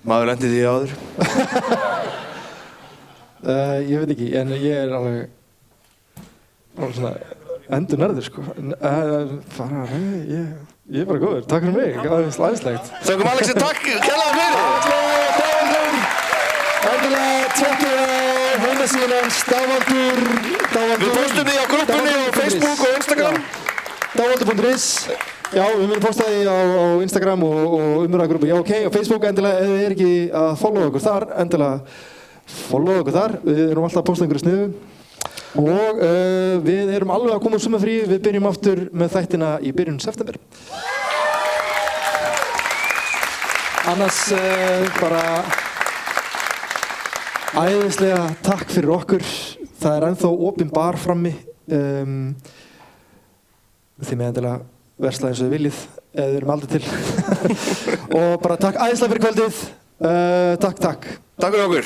Maður lendi því áður. Ég veit ekki, en ég er alveg svona endur nærður, sko. Ég er bara góður, takk fyrir mig, æðislegt. Þökkum Alexi, takk kærlega fyrir. Endilega tjekkið á heimasíðunni hans, Dávaldur. Við postum því á grúppunni á Facebook og Instagram. Dávaldur.is. Já, við munum posta því á Instagram og umræðagrúppu. Já, ok, á Facebook endilega, ef þið er ekki að followa okkur þar, endilega followa okkur þar. Við erum alltaf að posta einhverju sniðu. Og við erum alveg að koma úr sumarfrí. Við byrjum aftur með þættina í byrjun september. Annars bara æðislega takk fyrir okkur. Það er ennþá opin bar frammi. Þið með endilega versla eins og þið viljið, eða þið erum aldrei til. Og bara takk æðislega fyrir kvöldið. Takk. Takk fyrir okkur.